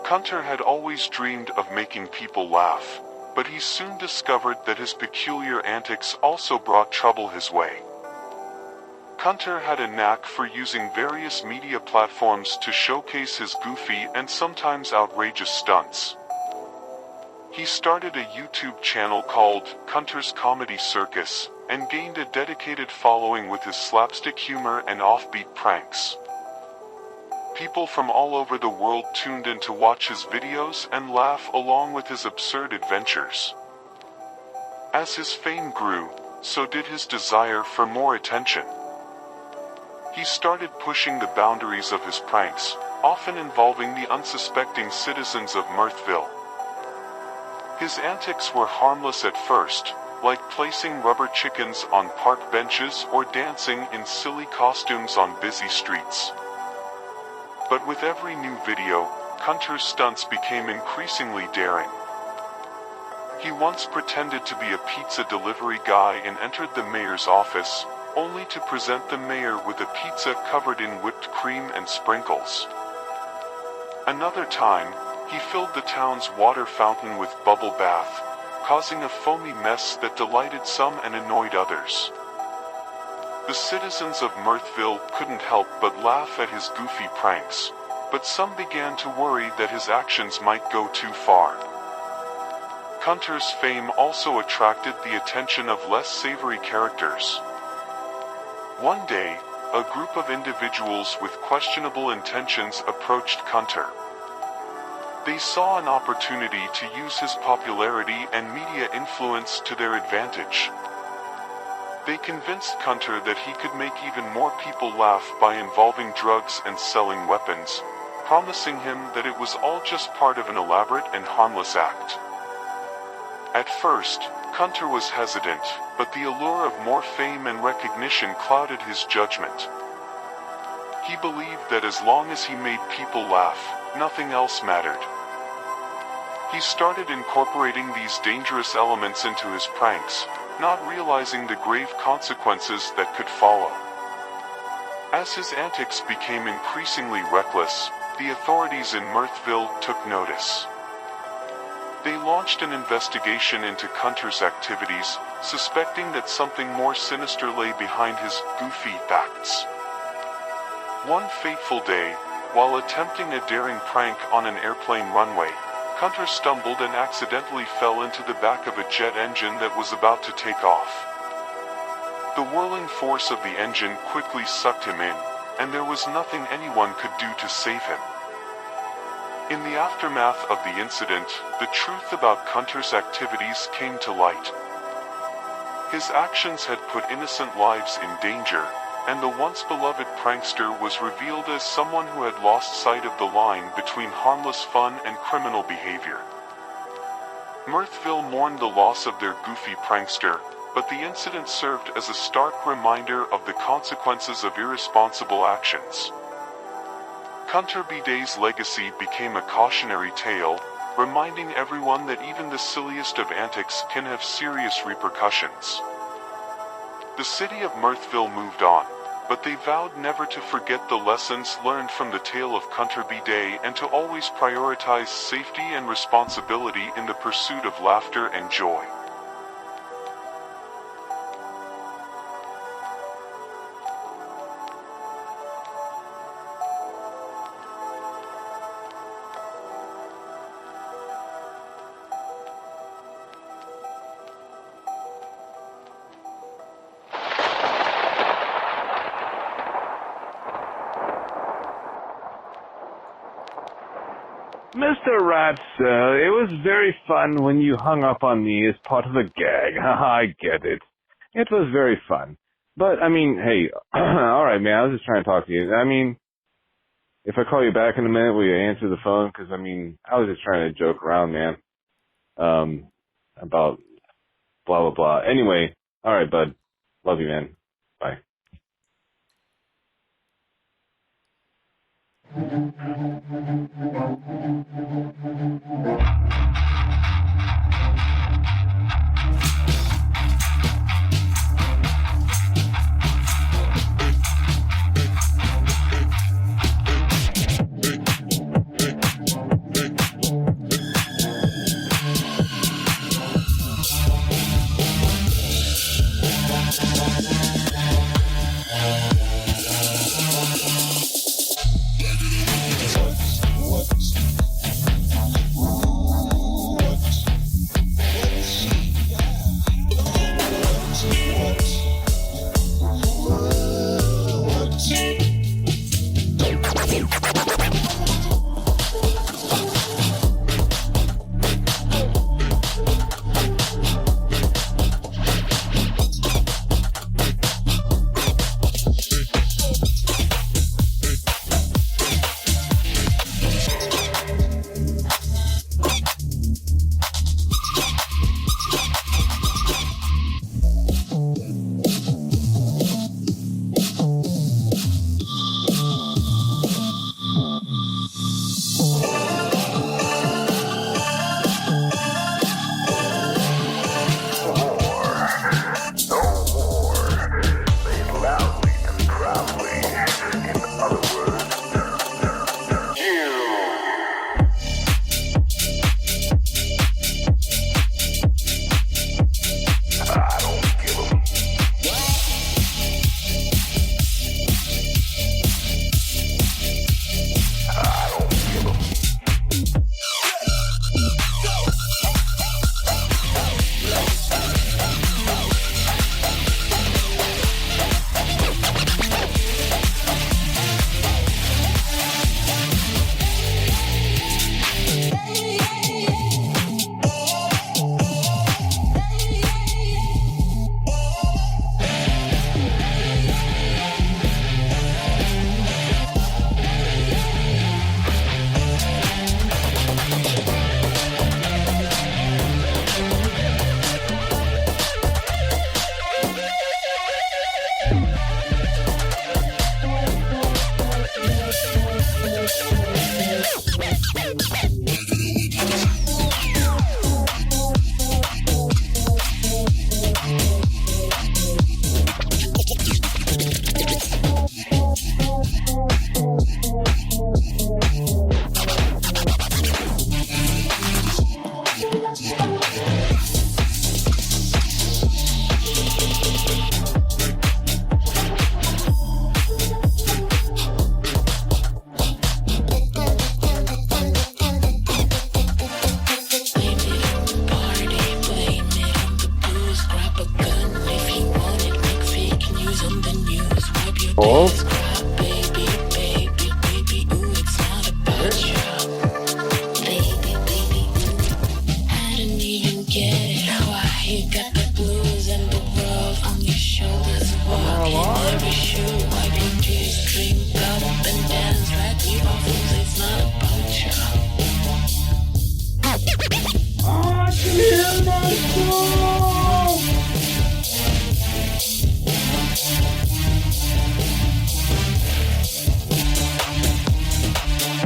Cunter had always dreamed of making people laugh, but he soon discovered that his peculiar antics also brought trouble his way. Cunter had a knack for using various media platforms to showcase his goofy and sometimes outrageous stunts. He started a YouTube channel called Cunter's Comedy Circus, and gained a dedicated following with his slapstick humor and offbeat pranks. People from all over the world tuned in to watch his videos and laugh along with his absurd adventures. As his fame grew, so did his desire for more attention. He started pushing the boundaries of his pranks, often involving the unsuspecting citizens of Mirthville. His antics were harmless at first, like placing rubber chickens on park benches or dancing in silly costumes on busy streets. But with every new video, Cunter's stunts became increasingly daring. He once pretended to be a pizza delivery guy and entered the mayor's office, only to present the mayor with a pizza covered in whipped cream and sprinkles. Another time, he filled the town's water fountain with bubble bath, causing a foamy mess that delighted some and annoyed others. The citizens of Mirthville couldn't help but laugh at his goofy pranks, but some began to worry that his actions might go too far. Cunter's fame also attracted the attention of less savory characters. One day, a group of individuals with questionable intentions approached Cunter. They saw an opportunity to use his popularity and media influence to their advantage. They convinced Cunter that he could make even more people laugh by involving drugs and selling weapons, promising him that it was all just part of an elaborate and harmless act. At first, Cunter was hesitant, but the allure of more fame and recognition clouded his judgment. He believed that as long as he made people laugh, nothing else mattered. He started incorporating these dangerous elements into his pranks, not realizing the grave consequences that could follow. As his antics became increasingly reckless, the authorities in Mirthville took notice. They launched an investigation into Cunter's activities, suspecting that something more sinister lay behind his goofy acts. One fateful day, while attempting a daring prank on an airplane runway, Cunter stumbled and accidentally fell into the back of a jet engine that was about to take off. The whirling force of the engine quickly sucked him in, and there was nothing anyone could do to save him. In the aftermath of the incident, the truth about Cunter's activities came to light. His actions had put innocent lives in danger, and the once beloved prankster was revealed as someone who had lost sight of the line between harmless fun and criminal behavior. Mirthville mourned the loss of their goofy prankster, but the incident served as a stark reminder of the consequences of irresponsible actions. Cunter Bidet's legacy became a cautionary tale, reminding everyone that even the silliest of antics can have serious repercussions. The city of Mirthville moved on, but they vowed never to forget the lessons learned from the tale of Cunter Bidet and to always prioritize safety and responsibility in the pursuit of laughter and joy. Mr. Ratz, it was very fun when you hung up on me as part of the gag. I get it. It was very fun. But, I mean, hey, alright, man, I was just trying to talk to you. I mean, if I call you back in a minute, will you answer the phone? Because, I mean, I was just trying to joke around, man. About blah, blah, blah. Anyway, alright, bud. Love you, man. Bye.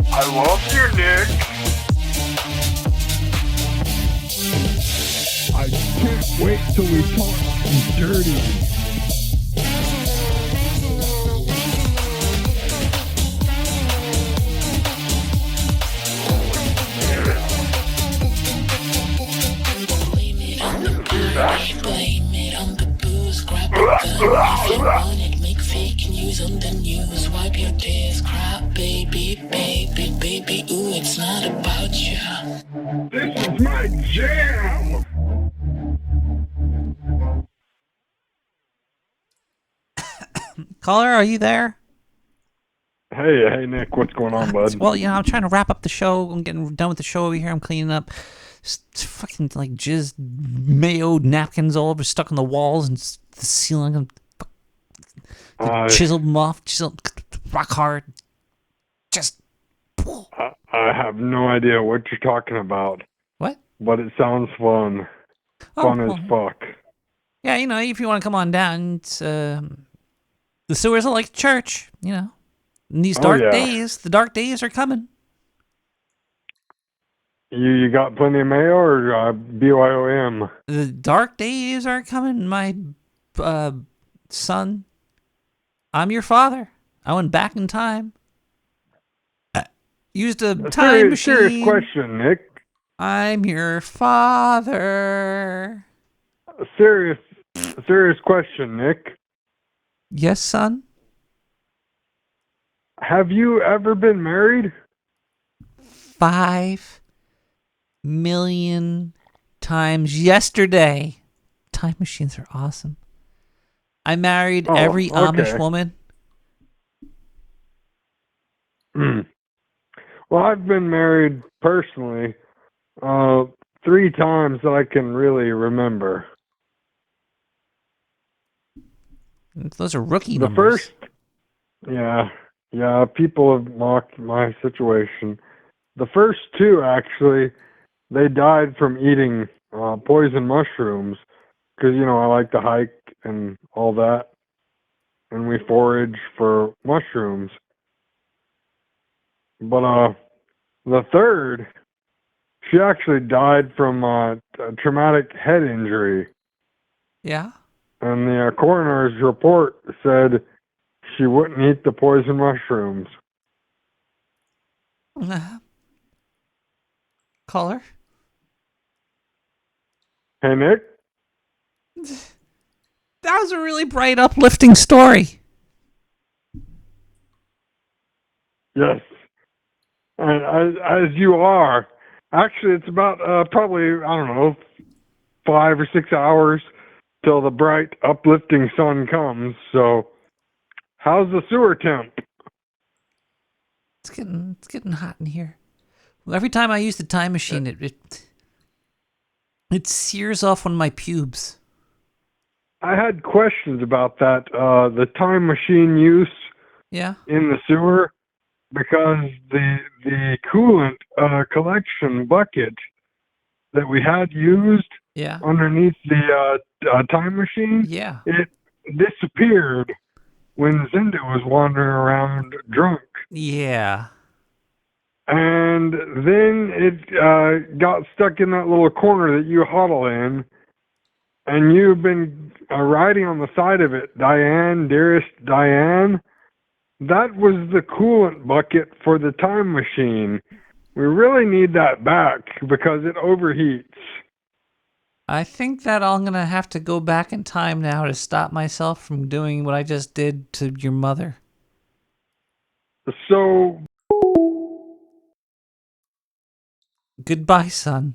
I love your Nick. I can't wait till we talk dirty. Blame it on the booze, grab a gun if you want it, make fake news on the news, wipe your tears, cry, baby, baby, baby, ooh, it's not about you. This is my jam! Caller, are you there? Hey, Nick, what's going on, bud? Well, I'm trying to wrap up the show. I'm getting done with the show over here. I'm cleaning up. It's fucking like jizz mayo napkins all over, stuck on the walls and the ceiling. Chiseled them off, rock hard. Just. I have no idea what you're talking about. What? But it sounds fun. Fun as fuck. Yeah, if you want to come on down, it's, the sewers are like church, In these Oh, dark yeah. days, the dark days are coming. You got plenty of mail or BYOM? The dark days are coming, my son. I'm your father. I went back in time. Used a time machine. Serious question, Nick. I'm your father. Serious question, Nick. Yes, son? Have you ever been married? 5 million times yesterday. Time machines are awesome. I married every Amish woman. Well, I've been married personally 3 times that I can really remember. Those are rookie The numbers. first, yeah, people have mocked my situation. The first 2, actually, they died from eating poison mushrooms because, I like to hike and all that, and we forage for mushrooms. But the third, she actually died from a traumatic head injury. Yeah? And the coroner's report said she wouldn't eat the poison mushrooms. Caller? Hey, Nick? That was a really bright, uplifting story. Yes. And as you are. Actually, it's about probably, 5 or 6 hours till the bright, uplifting sun comes. So, how's the sewer temp? It's getting hot in here. Well, every time I use the time machine, it sears off one of my pubes. I had questions about that, the time machine use Yeah? in the sewer, because the coolant collection bucket that we had used underneath the time machine, it disappeared when Zinda was wandering around drunk. Yeah. And then it got stuck in that little corner that you huddle in, and you've been writing on the side of it, Diane, dearest Diane. That was the coolant bucket for the time machine. We really need that back because it overheats. I think that I'm going to have to go back in time now to stop myself from doing what I just did to your mother. So... Goodbye, son,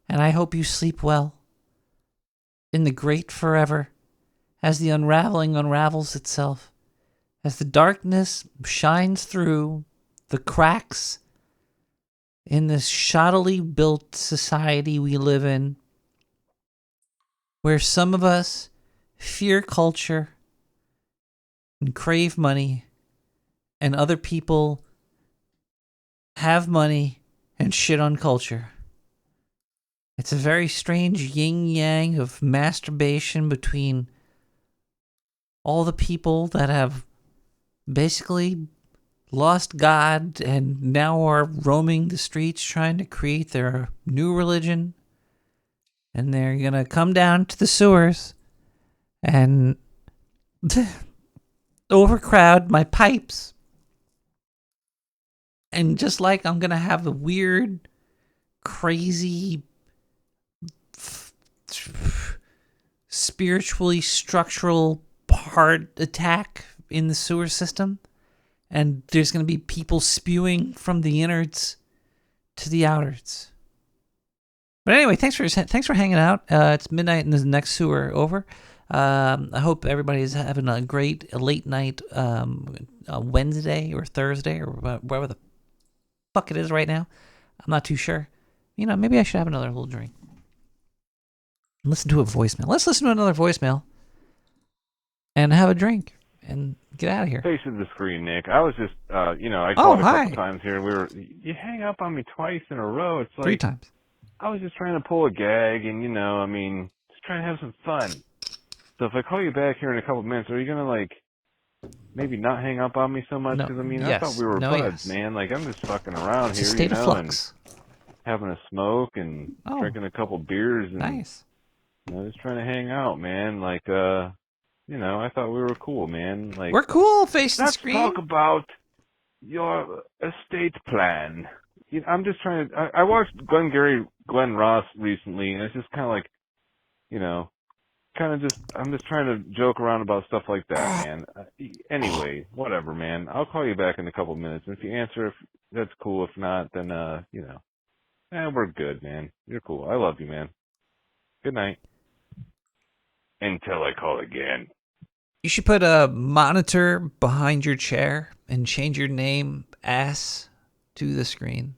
and I hope you sleep well. In the great forever, as the unraveling unravels itself, as the darkness shines through the cracks in this shoddily built society we live in, where some of us fear culture and crave money, and other people have money and shit on culture. It's a very strange yin-yang of masturbation between all the people that have basically lost God and now are roaming the streets trying to create their new religion. And they're going to come down to the sewers and overcrowd my pipes. And just like I'm going to have a weird, crazy, spiritually structural heart attack in the sewer system, and there's going to be people spewing from the innards to the outards. But anyway, thanks for hanging out. It's midnight and the next sewer over. I hope everybody's having a great late night Wednesday or Thursday or whatever the fuck it is right now. I'm not too sure. Maybe I should have another little drink. Listen to a voicemail. Let's listen to another voicemail and have a drink and get out of here. Face of the screen, Nick. I was just, I called a couple times here, and you hang up on me twice in a row. It's like 3 times. I was just trying to pull a gag, and just trying to have some fun. So if I call you back here in a couple of minutes, are you gonna maybe not hang up on me so much? No, Because, I mean, I thought yes. we were No, buds, yes. man. Like, I'm just fucking around It's a here, state you of know, flux. and having a smoke and Oh. drinking a couple beers and Nice. you know, just trying to hang out, man. Like, you know, I thought we were cool, man. Like, We're cool, face and let's screen. talk about your estate plan. You know, I'm just trying to. I watched Glenn Ross recently, and it's just kind of like, you know, kind of just. I'm just trying to joke around about stuff like that, man. Anyway, whatever, man. I'll call you back in a couple minutes, and if you answer, if that's cool. If not, then you know, we're good, man. You're cool. I love you, man. Good night. Until I call again. You should put a monitor behind your chair and change your name ass to the screen.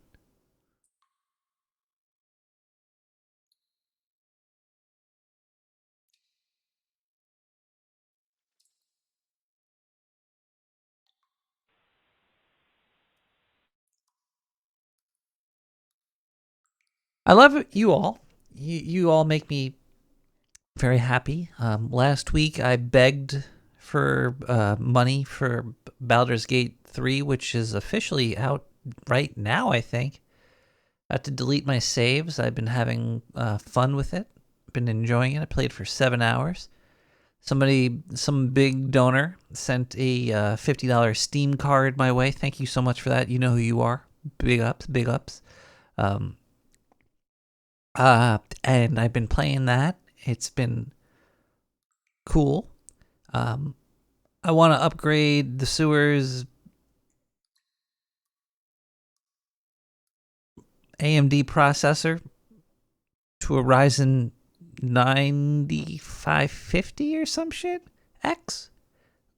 I love it, you all. You all make me very happy. Last week I begged for money for Baldur's Gate 3, which is officially out right now, I think. I had to delete my saves. I've been having fun with it. Been enjoying it. I played for 7 hours. Some big donor sent a $50 Steam card my way. Thank you so much for that. You know who you are. Big ups, big ups. And I've been playing that. It's been cool. I want to upgrade the sewers AMD processor to a Ryzen 9550 or some shit. X.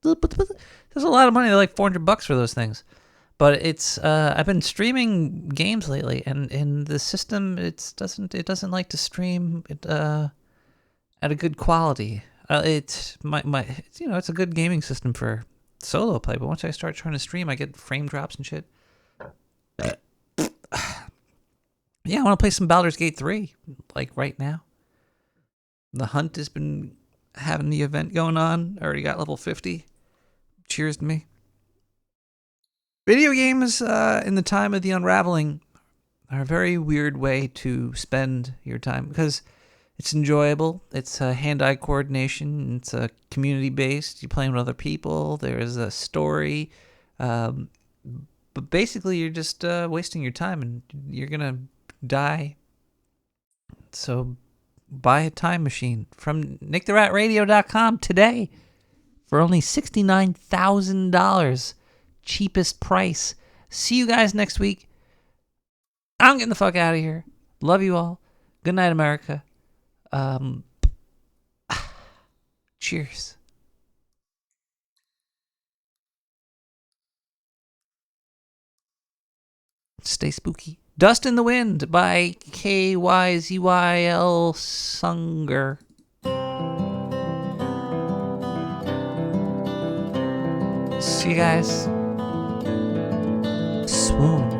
There's a lot of money. They're like $400 for those things. But it's I've been streaming games lately, and in the system it doesn't like to stream it at a good quality. It's it's a good gaming system for solo play, but once I start trying to stream, I get frame drops and shit. Yeah, I want to play some Baldur's Gate 3, like right now. The Hunt has been having the event going on. I already got level 50. Cheers to me. Video games in the time of the unraveling are a very weird way to spend your time because it's enjoyable. It's hand-eye coordination. It's community-based. You're playing with other people. There is a story. But basically, you're just wasting your time, and you're going to die. So buy a time machine from NickTheRatRadio.com today for only $69,000. Cheapest price. See you guys next week. I'm getting the fuck out of here. Love you all. Good night, America. Cheers. Stay spooky. Dust in the Wind by KYZYL Sunger. See you guys. Swoon.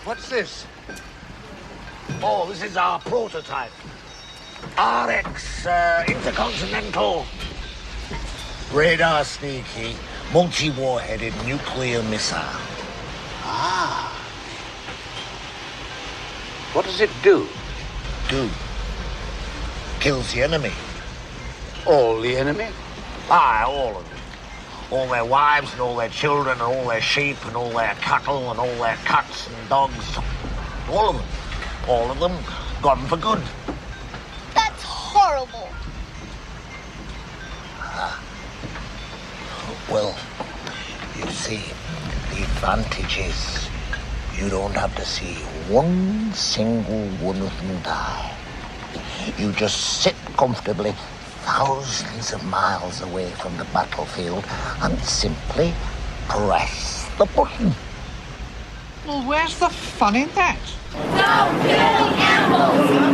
What's this? Oh, this is our prototype. RX Intercontinental Radar Sneaky Multi-Warheaded Nuclear Missile. Ah. What does it do? Kills the enemy. All the enemy? Aye, all of them. All their wives and all their children and all their sheep and all their cattle and all their cats and dogs. All of them. All of them gone for good. That's horrible. Well, you see, the advantage is you don't have to see one single one of them die. You just sit comfortably thousands of miles away from the battlefield and simply press the button. Well, where's the fun in that? Stop killing animals!